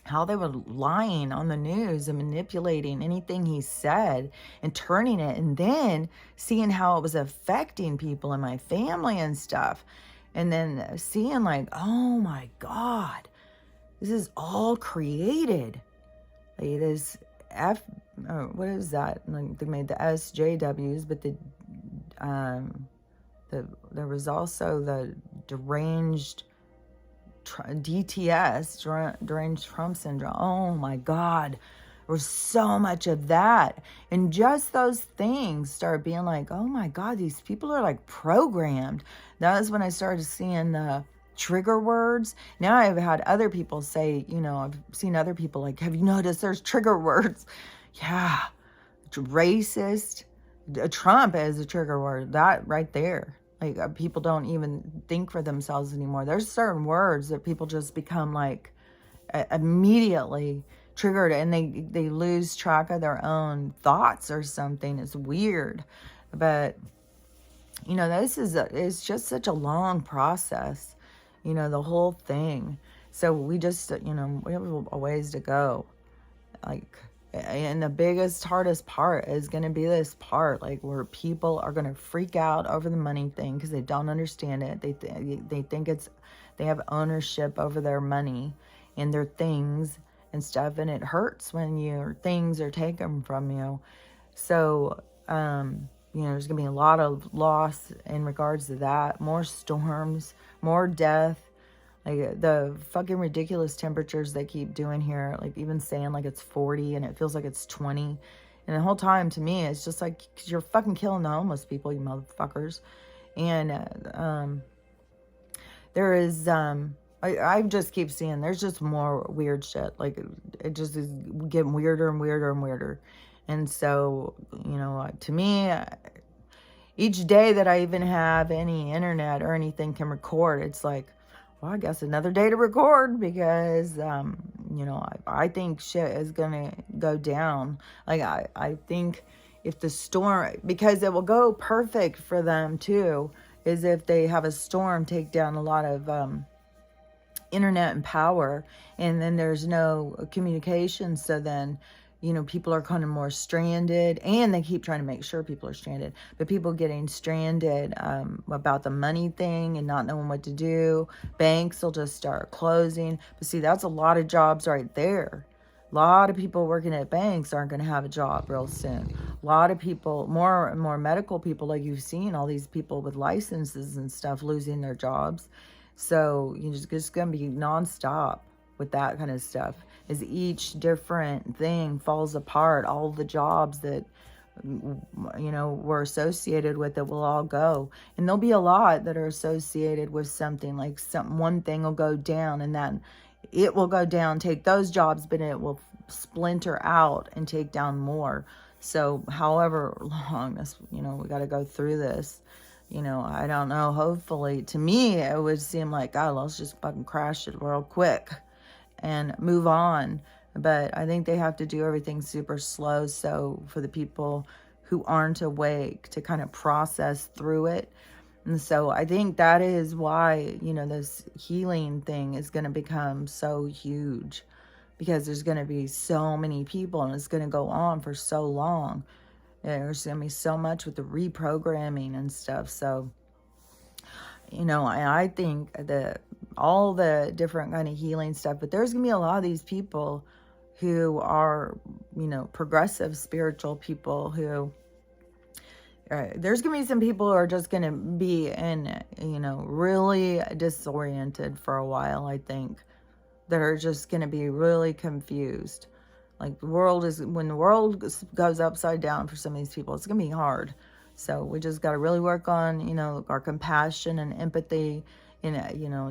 how they were lying on the news and manipulating anything he said and turning it, and then seeing how it was affecting people in my family and stuff, and then seeing, like, oh my God, this is all created. Like, this what is that? Like, they made the SJWs, but there was also the deranged DTS, deranged Trump syndrome. Oh my God. There was so much of that. And just those things started being like, oh my God, these people are like programmed. That was when I started seeing the trigger words. Now I've had other people say, I've seen other people like, have you noticed there's trigger words? Yeah. Racist. Trump is a trigger word. That right there. Like, people don't even think for themselves anymore. There's certain words that people just become like immediately triggered, and they lose track of their own thoughts or something. It's weird. But this it's just such a long process, the whole thing. So we just we have a ways to go. Like, and the biggest, hardest part is going to be this part, like, where people are going to freak out over the money thing because they don't understand it. They think they have ownership over their money and their things and stuff, and it hurts when your things are taken from you. So, there's going to be a lot of loss in regards to that. More storms, more death. Like, the fucking ridiculous temperatures they keep doing here, like even saying like it's 40 and it feels like it's 20. And the whole time, to me, it's just like, 'cause you're fucking killing the homeless people, you motherfuckers. And there is, I just keep seeing there's just more weird shit. Like, it just is getting weirder and weirder and weirder. And so, to me, each day that I even have any internet or anything can record, it's like, well, I guess another day to record, because, I think shit is going to go down. Like, I think if the storm, because it will go perfect for them too, is if they have a storm take down a lot of internet and power, and then there's no communication. So then, people are kind of more stranded, and they keep trying to make sure people are stranded, but people getting stranded about the money thing and not knowing what to do. Banks will just start closing. But see, that's a lot of jobs right there. A lot of people working at banks aren't going to have a job real soon. A lot of people, more and more medical people, like you've seen, all these people with licenses and stuff losing their jobs. So it's just going to be nonstop with that kind of stuff. As each different thing falls apart, all the jobs that were associated with it will all go. And there'll be a lot that are associated with something, like one thing will go down, and then it will go down, take those jobs, but it will splinter out and take down more. So however long this, we got to go through this. I don't know. Hopefully, to me, it would seem like, God, let's just fucking crash it real quick and move on. But I think they have to do everything super slow, so for the people who aren't awake to kind of process through it. And so I think that is why, this healing thing is going to become so huge, because there's going to be so many people, and it's going to go on for so long. There's going to be so much with the reprogramming and stuff. So, I think that all the different kind of healing stuff, but there's going to be a lot of these people who are, progressive spiritual people who, there's going to be some people who are just going to be in, really disoriented for a while, I think, that are just going to be really confused. Like, when the world goes upside down for some of these people, it's going to be hard. So we just got to really work on, our compassion and empathy. And,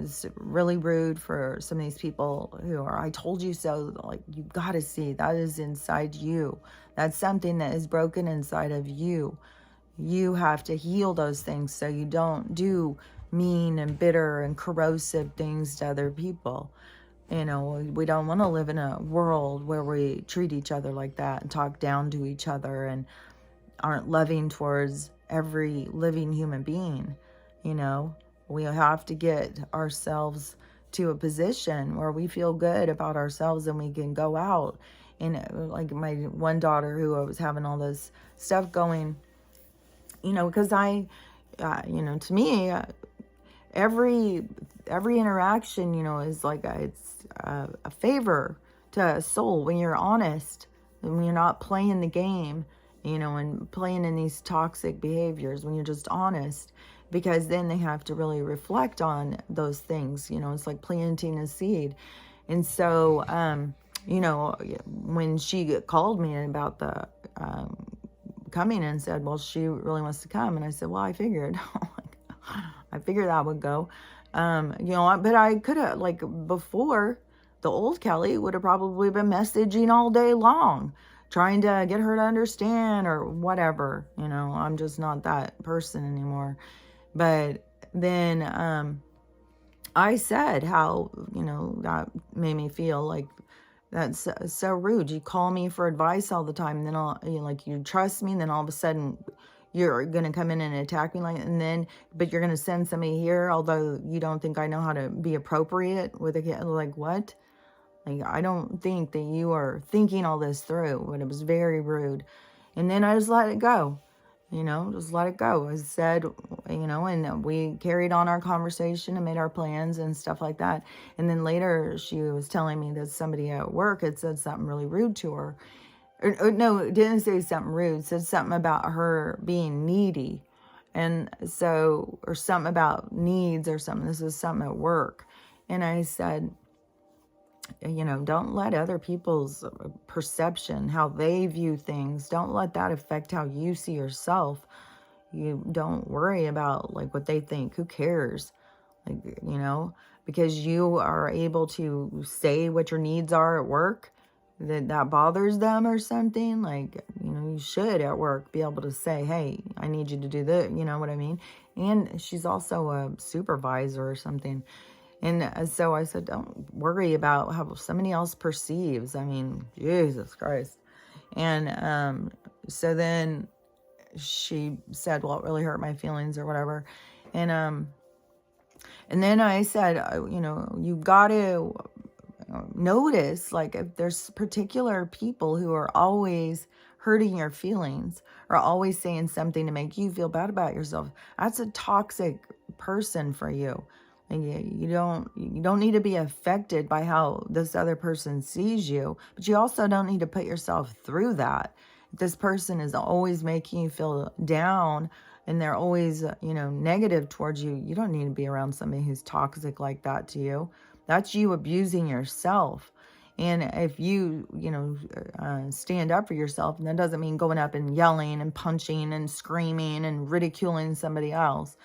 it's really rude for some of these people who are, I told you so. Like, you got to see that is inside you. That's something that is broken inside of you. You have to heal those things so you don't do mean and bitter and corrosive things to other people. We don't want to live in a world where we treat each other like that and talk down to each other and aren't loving towards every living human being. We have to get ourselves to a position where we feel good about ourselves and we can go out. And like my one daughter who was having all this stuff going, because to me, every interaction, is like it's a favor to a soul when you're honest and when you're not playing the game, and playing in these toxic behaviors, when you're just honest. because then they have to really reflect on those things. It's like planting a seed. And so, when she called me about the coming and said, well, she really wants to come. And I said, well, I figured, I figured that would go. But I could have, like, before, the old Kelly would have probably been messaging all day long, trying to get her to understand or whatever. I'm just not that person anymore. But then I said how, that made me feel like, that's so rude. You call me for advice all the time, and then you trust me, and then all of a sudden you're going to come in and attack me, but you're going to send somebody here, although you don't think I know how to be appropriate with a kid. Like, what? Like, I don't think that you are thinking all this through, but it was very rude. And then I just let it go. Just let it go. I said, and we carried on our conversation and made our plans and stuff like that. And then later she was telling me that somebody at work had said something really rude to her. Or no, it didn't say something rude. It said something about her being needy. And so, or something about needs or something. This was something at work. And I said, don't let other people's perception, how they view things, don't let that affect how you see yourself. You don't worry about like what they think. Who cares? Like, because you are able to say what your needs are at work, that bothers them or something. Like, you should at work be able to say, hey, I need you to do this. You know what I mean? And she's also a supervisor or something. And so I said, don't worry about how somebody else perceives. I mean, Jesus Christ. And so then she said, well, it really hurt my feelings or whatever. And then I said, you got to notice, like, if there's particular people who are always hurting your feelings or always saying something to make you feel bad about yourself, that's a toxic person for you. And you don't need to be affected by how this other person sees you, but you also don't need to put yourself through that. If this person is always making you feel down and they're always, negative towards you, you don't need to be around somebody who's toxic like that to you. That's you abusing yourself. And if you, stand up for yourself, and that doesn't mean going up and yelling and punching and screaming and ridiculing somebody else.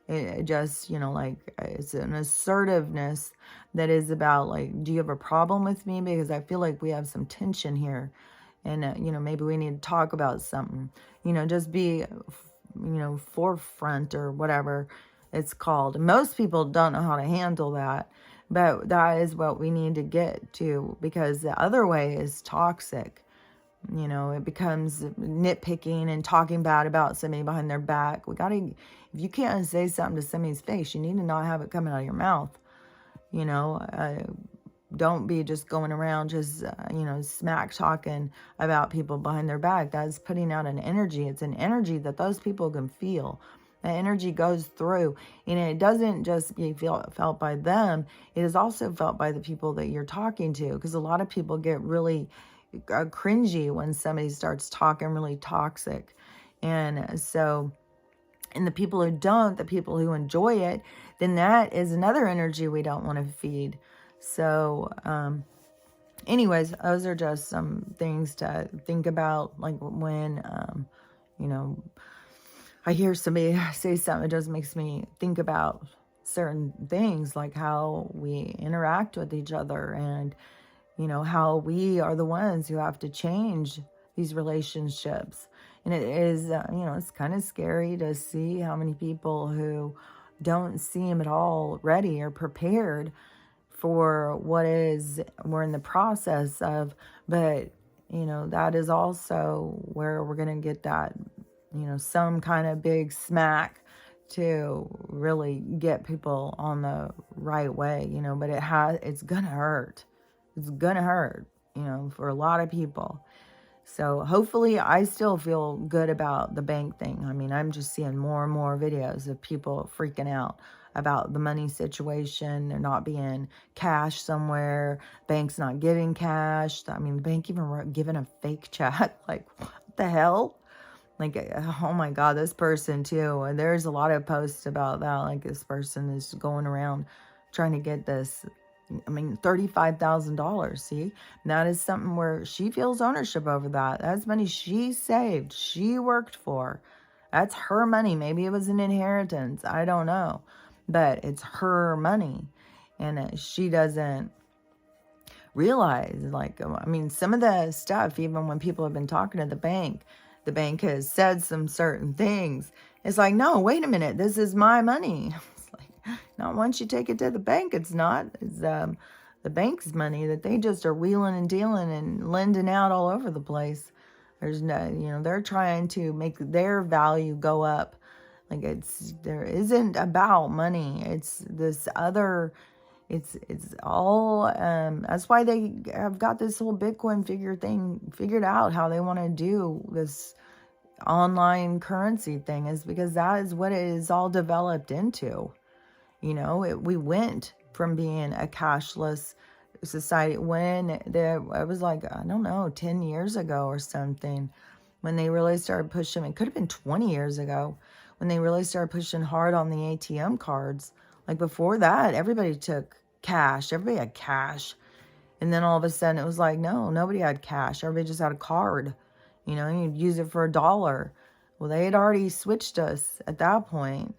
It just, it's an assertiveness that is about, like, do you have a problem with me? Because I feel like we have some tension here. And, maybe we need to talk about something. Just be, forefront or whatever it's called. Most people don't know how to handle that. But that is what we need to get to, because the other way is toxic. It becomes nitpicking and talking bad about somebody behind their back. If you can't say something to somebody's face, you need to not have it coming out of your mouth. Don't be just going around just, smack talking about people behind their back. That's putting out an energy. It's an energy that those people can feel. That energy goes through, and it doesn't just be felt by them. It is also felt by the people that you're talking to, because a lot of people get really cringy when somebody starts talking really toxic. And so, and the people who don't, the people who enjoy it, then that is another energy we don't want to feed. So anyways, those are just some things to think about, like when I hear somebody say something, it just makes me think about certain things, like how we interact with each other, and how we are the ones who have to change these relationships. And it is, it's kind of scary to see how many people who don't seem at all ready or prepared for what we're in the process of. But, that is also where we're going to get that, some kind of big smack to really get people on the right way, but it's going to hurt. It's going to hurt, for a lot of people. So hopefully I still feel good about the bank thing. I mean, I'm just seeing more and more videos of people freaking out about the money situation. There not being cash somewhere. Bank's not giving cash. I mean, the bank even giving a fake check. Like, what the hell? Like, oh my God, this person too. And there's a lot of posts about that. Like, this person is going around trying to get this, I mean, $35,000. See, that is something where she feels ownership over that. That's money she saved, she worked for. That's her money. Maybe it was an inheritance. I don't know. But it's her money. And she doesn't realize, like, I mean, some of the stuff, even when people have been talking to the bank has said some certain things. It's like, no, wait a minute, this is my money. It's like, not once you take it to the bank, it's not. It's the bank's money that they just are wheeling and dealing and lending out all over the place. There's no, they're trying to make their value go up. Like, there isn't about money. It's this other, it's all, that's why they have got this whole Bitcoin figured out, how they want to do this online currency thing, is because that is what it is all developed into. We went from being a cashless society when it was like, I don't know, 10 years ago or something, when they really started pushing, it could have been 20 years ago, when they really started pushing hard on the ATM cards. Like, before that, everybody took cash. Everybody had cash. And then all of a sudden it was like, no, nobody had cash. Everybody just had a card. You'd use it for $1. Well, they had already switched us at that point.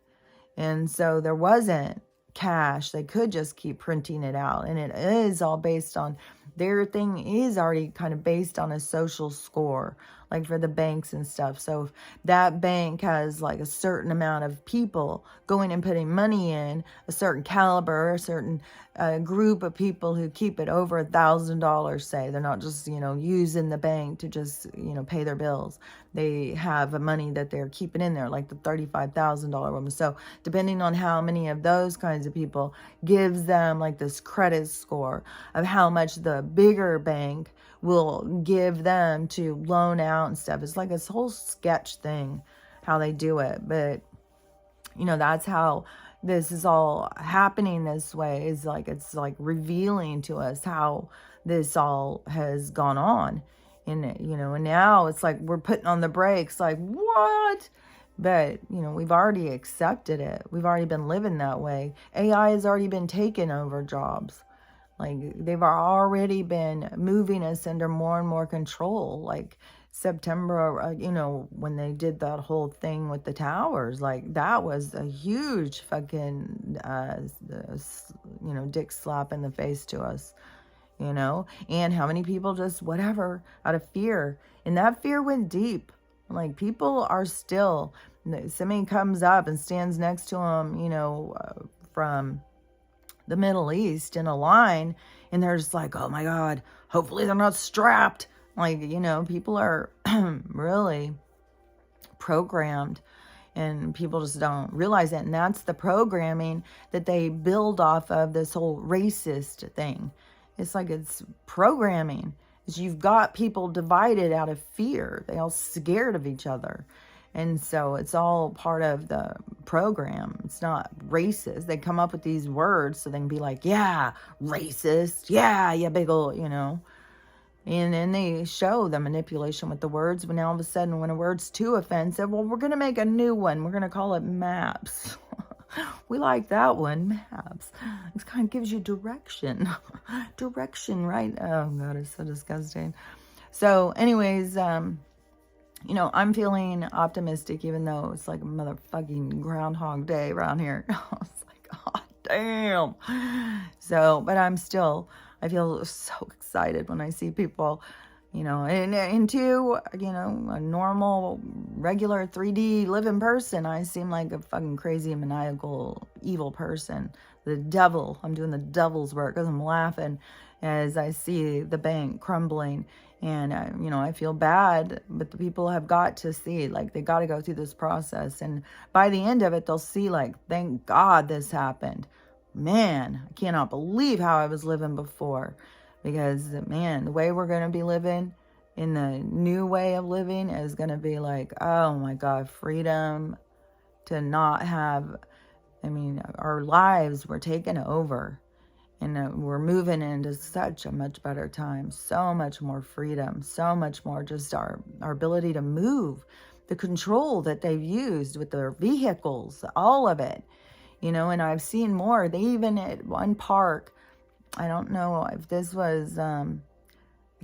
And so there wasn't cash. They could just keep printing it out. And it is all based on, their thing is already kind of based on a social score, like for the banks and stuff. So if that bank has like a certain amount of people going and putting money in, a certain caliber, a certain group of people who keep it over $1,000, say, they're not just, using the bank to just, pay their bills. They have money that they're keeping in there, like the $35,000 woman. So depending on how many of those kinds of people gives them like this credit score of how much the bigger bank will give them to loan out and stuff. It's like this whole sketch thing, how they do it. But, that's how this is all happening this way, is like, it's like revealing to us how this all has gone on. And, and now it's like we're putting on the brakes, like, what? But, we've already accepted it. We've already been living that way. AI has already been taking over jobs. Like, they've already been moving us under more and more control. Like, September, when they did that whole thing with the towers, like, that was a huge fucking, dick slap in the face to us, and how many people just, whatever, out of fear. And that fear went deep. Like, people are still, somebody comes up and stands next to them, from the Middle East in a line, and they're just like, oh my God, hopefully they're not strapped. Like, people are really programmed, and people just don't realize it. And that's the programming that they build off of, this whole racist thing. It's like, it's programming. You've got people divided out of fear. They all scared of each other. And so it's all part of the program. It's not racist. They come up with these words so they can be like, yeah, racist. Yeah, big ol', And then they show the manipulation with the words. But now all of a sudden, when a word's too offensive, well, we're going to make a new one. We're going to call it maps. We like that one, maps. It kind of gives you direction. Direction, right? Oh, God, it's so disgusting. So anyways, I'm feeling optimistic, even though it's like a motherfucking Groundhog Day around here. It's like, God damn. So, but I feel so excited when I see people, into, a normal, regular 3D living person. I seem like a fucking crazy, maniacal, evil person. The devil. I'm doing the devil's work because I'm laughing as I see the bank crumbling. And, I feel bad, but the people have got to see, like, they got to go through this process. And by the end of it, they'll see, like, thank God this happened. Man, I cannot believe how I was living before. Because, man, the way we're going to be living in the new way of living is going to be like, oh my God, freedom to not have, our lives were taken over. And we're moving into such a much better time, so much more freedom, so much more just our ability to move. the control that they've used with their vehicles, all of it, and I've seen more. They even at one park, I don't know if this was, I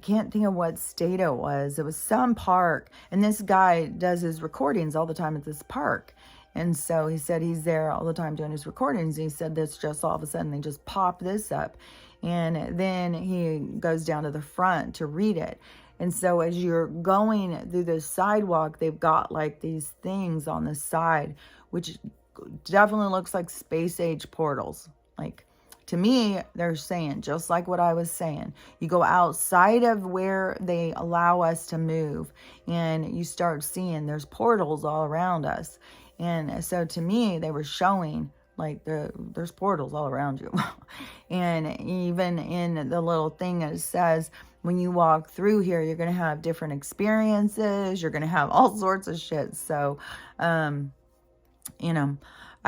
can't think of what state it was. It was some park, and this guy does his recordings all the time at this park. And so he said he's there all the time doing his recordings. He said this just all of a sudden they just pop this up. And then he goes down to the front to read it. And so as you're going through the sidewalk, they've got like these things on the side, which definitely looks like space age portals. Like, to me, they're saying, just like what I was saying, you go outside of where they allow us to move and you start seeing there's portals all around us. And so to me, they were showing like there's portals all around you. And even in the little thing it says, when you walk through here, you're going to have different experiences. You're going to have all sorts of shit. So, I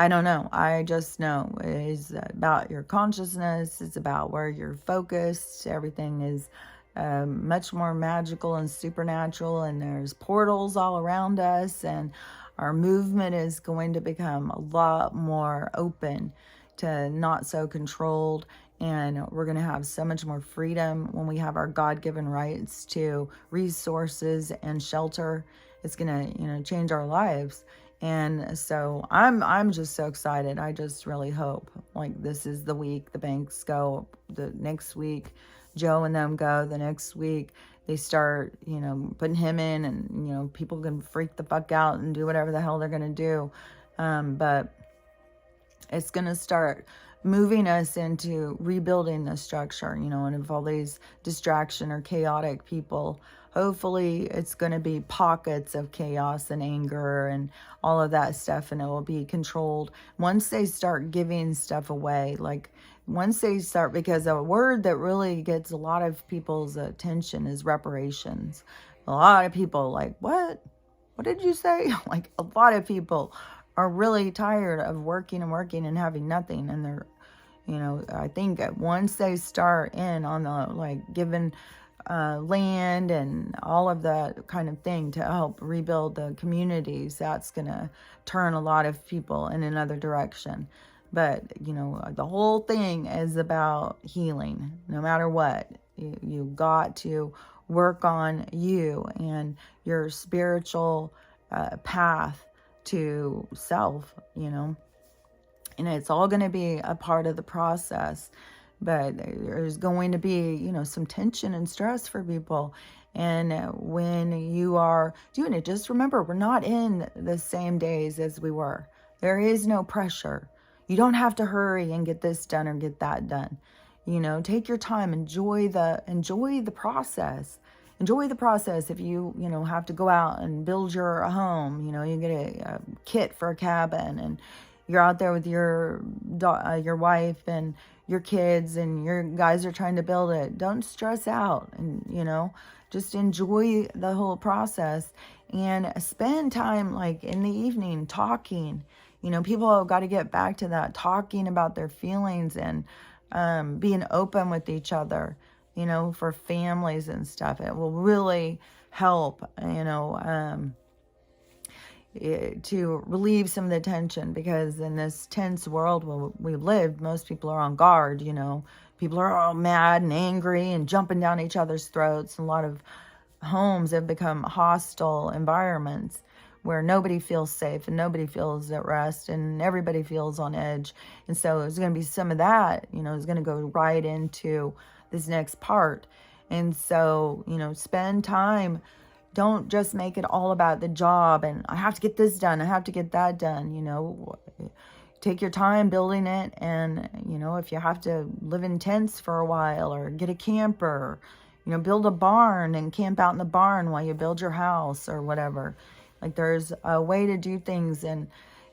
don't know. I just know it's about your consciousness. It's about where you're focused. Everything is much more magical and supernatural. And there's portals all around us. And our movement is going to become a lot more open to not so controlled. And we're going to have so much more freedom when we have our God-given rights to resources and shelter. It's going to, change our lives. And so I'm just so excited. I just really hope like this is the week the banks go, the next week Joe and them go, the next week they start, putting him in, and, people can freak the fuck out and do whatever the hell they're going to do. But it's going to start moving us into rebuilding the structure, and if all these distraction or chaotic people, hopefully it's going to be pockets of chaos and anger and all of that stuff, and it will be controlled once they start giving stuff away. Like once they start, because a word that really gets a lot of people's attention is reparations. A lot of people like, what did you say? Like a lot of people are really tired of working and having nothing, and they're, I think once they start in on the like giving land and all of that kind of thing to help rebuild the communities, that's gonna turn a lot of people in another direction. But the whole thing is about healing. No matter what, you got to work on you and your spiritual path to self, and it's all going to be a part of the process. But there's going to be, some tension and stress for people. And when you are doing it, just remember, we're not in the same days as we were. There is no pressure. You don't have to hurry and get this done or get that done. Take your time, enjoy the process. Enjoy the process. If you, have to go out and build your home, you get a kit for a cabin, and you're out there with your wife and your kids, and your guys are trying to build it. Don't stress out, and, just enjoy the whole process and spend time like in the evening talking. People have got to get back to that, talking about their feelings and being open with each other, for families and stuff. It will really help, to relieve some of the tension, because in this tense world where we live, most people are on guard. People are all mad and angry and jumping down each other's throats. A lot of homes have become hostile environments where nobody feels safe and nobody feels at rest and everybody feels on edge. And so there's going to be some of that, is going to go right into this next part. And so, spend time. Don't just make it all about the job and I have to get this done, I have to get that done. Take your time building it. And, if you have to live in tents for a while or get a camper, build a barn and camp out in the barn while you build your house or whatever. Like there's a way to do things, and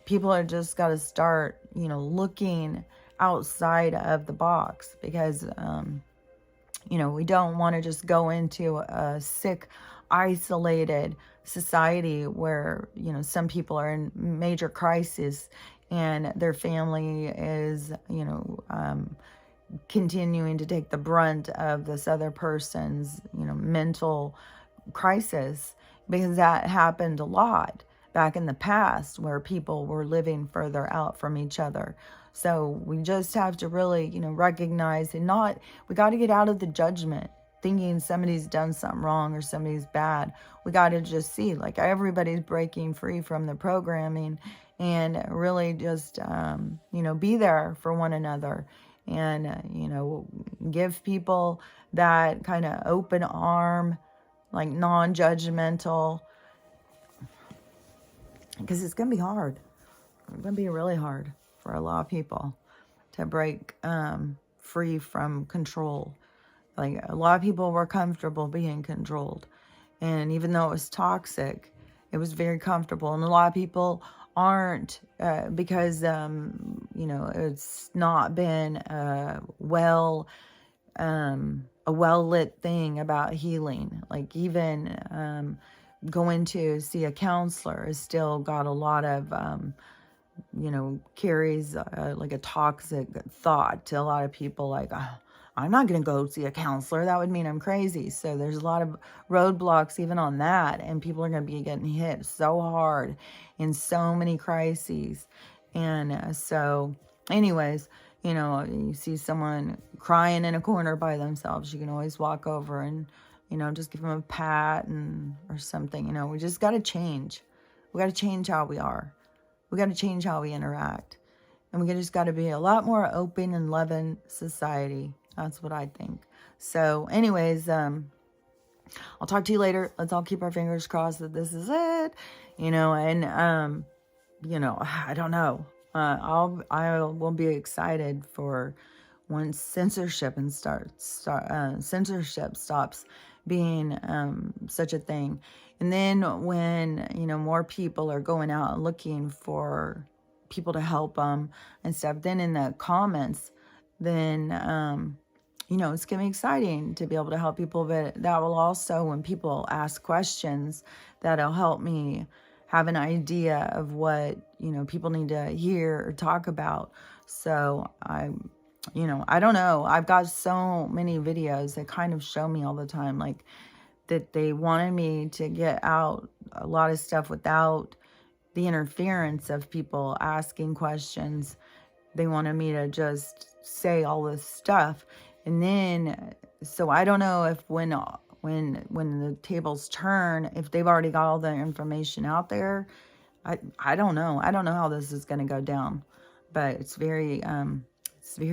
people are just got to start, looking outside of the box, because, we don't want to just go into a sick, isolated society where, some people are in major crisis and their family is, continuing to take the brunt of this other person's, mental crisis. because that happened a lot back in the past where people were living further out from each other. So we just have to really, recognize and not, we got to get out of the judgment thinking somebody's done something wrong or somebody's bad. We got to just see, like, everybody's breaking free from the programming and really just, be there for one another and, give people that kind of open arm, like non-judgmental, because it's going to be hard. It's going to be really hard for a lot of people to break free from control. Like, a lot of people were comfortable being controlled. And even though it was toxic, it was very comfortable. And a lot of people aren't because, it's not been a well-lit thing about healing. Like, even going to see a counselor has still got a lot of, carries like a toxic thought to a lot of people, like, oh, I'm not going to go see a counselor. That would mean I'm crazy. So there's a lot of roadblocks even on that. And people are going to be getting hit so hard in so many crises. And so anyways, you see someone crying in a corner by themselves, you can always walk over and, just give them a pat or something. We just got to change. We got to change how we are. We got to change how we interact. And we just got to be a lot more open and loving society. That's what I think. So anyways, I'll talk to you later. Let's all keep our fingers crossed that this is it, and, I don't know. I will be excited for once censorship stops being such a thing. And then when, more people are going out and looking for people to help them and stuff, then in the comments, then, it's going to be exciting to be able to help people. But that will also, when people ask questions, that'll help me have an idea of what, people need to hear or talk about. So I don't know. I've got so many videos that kind of show me all the time, like, that they wanted me to get out a lot of stuff without the interference of people asking questions. They wanted me to just say all this stuff. And then, so I don't know if when the tables turn, if they've already got all the information out there. I don't know. I don't know how this is going to go down, but it's very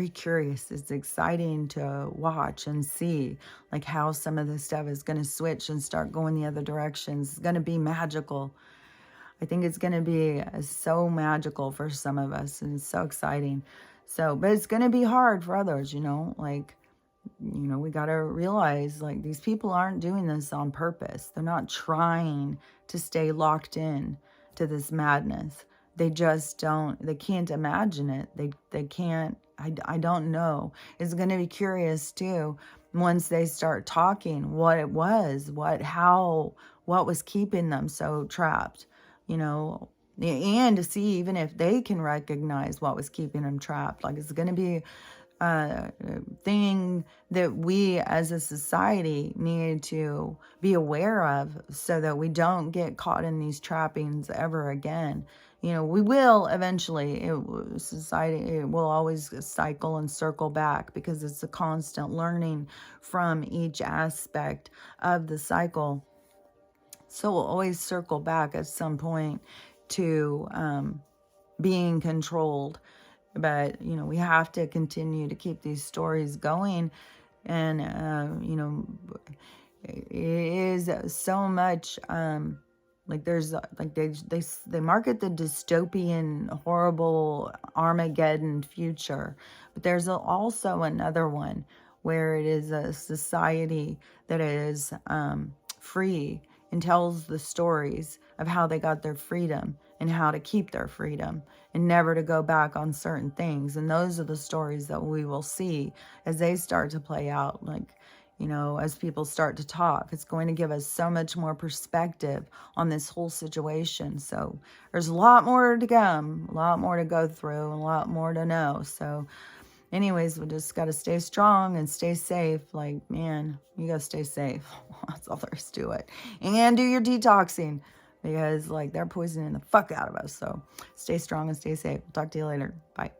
curious. It's exciting to watch and see, like, how some of this stuff is going to switch and start going the other directions. It's going to be magical. I think it's going to be so magical for some of us, and it's so exciting. So, but it's going to be hard for others, we got to realize, like, these people aren't doing this on purpose. They're not trying to stay locked in to this madness. They just they can't imagine it. They can't, I don't know. It's going to be curious too, once they start talking, what it was, what was keeping them so trapped, and to see even if they can recognize what was keeping them trapped. Like, it's going to be a thing that we as a society need to be aware of, so that we don't get caught in these trappings ever again. We will eventually, society, it will always cycle and circle back, because it's a constant learning from each aspect of the cycle. So we'll always circle back at some point to being controlled. But, we have to continue to keep these stories going. And, it is so much, like, there's, like, they market the dystopian, horrible Armageddon future. But there's also another one where it is a society that is free and tells the stories of how they got their freedom and how to keep their freedom and never to go back on certain things. And those are the stories that we will see as they start to play out. Like, as people start to talk, it's going to give us so much more perspective on this whole situation. So there's a lot more to come, a lot more to go through, and a lot more to know. So Anyways, we just got to stay strong and stay safe. Like, man, you got to stay safe. That's all there is to it. And do your detoxing because, like, they're poisoning the fuck out of us. So stay strong and stay safe. Talk to you later. Bye.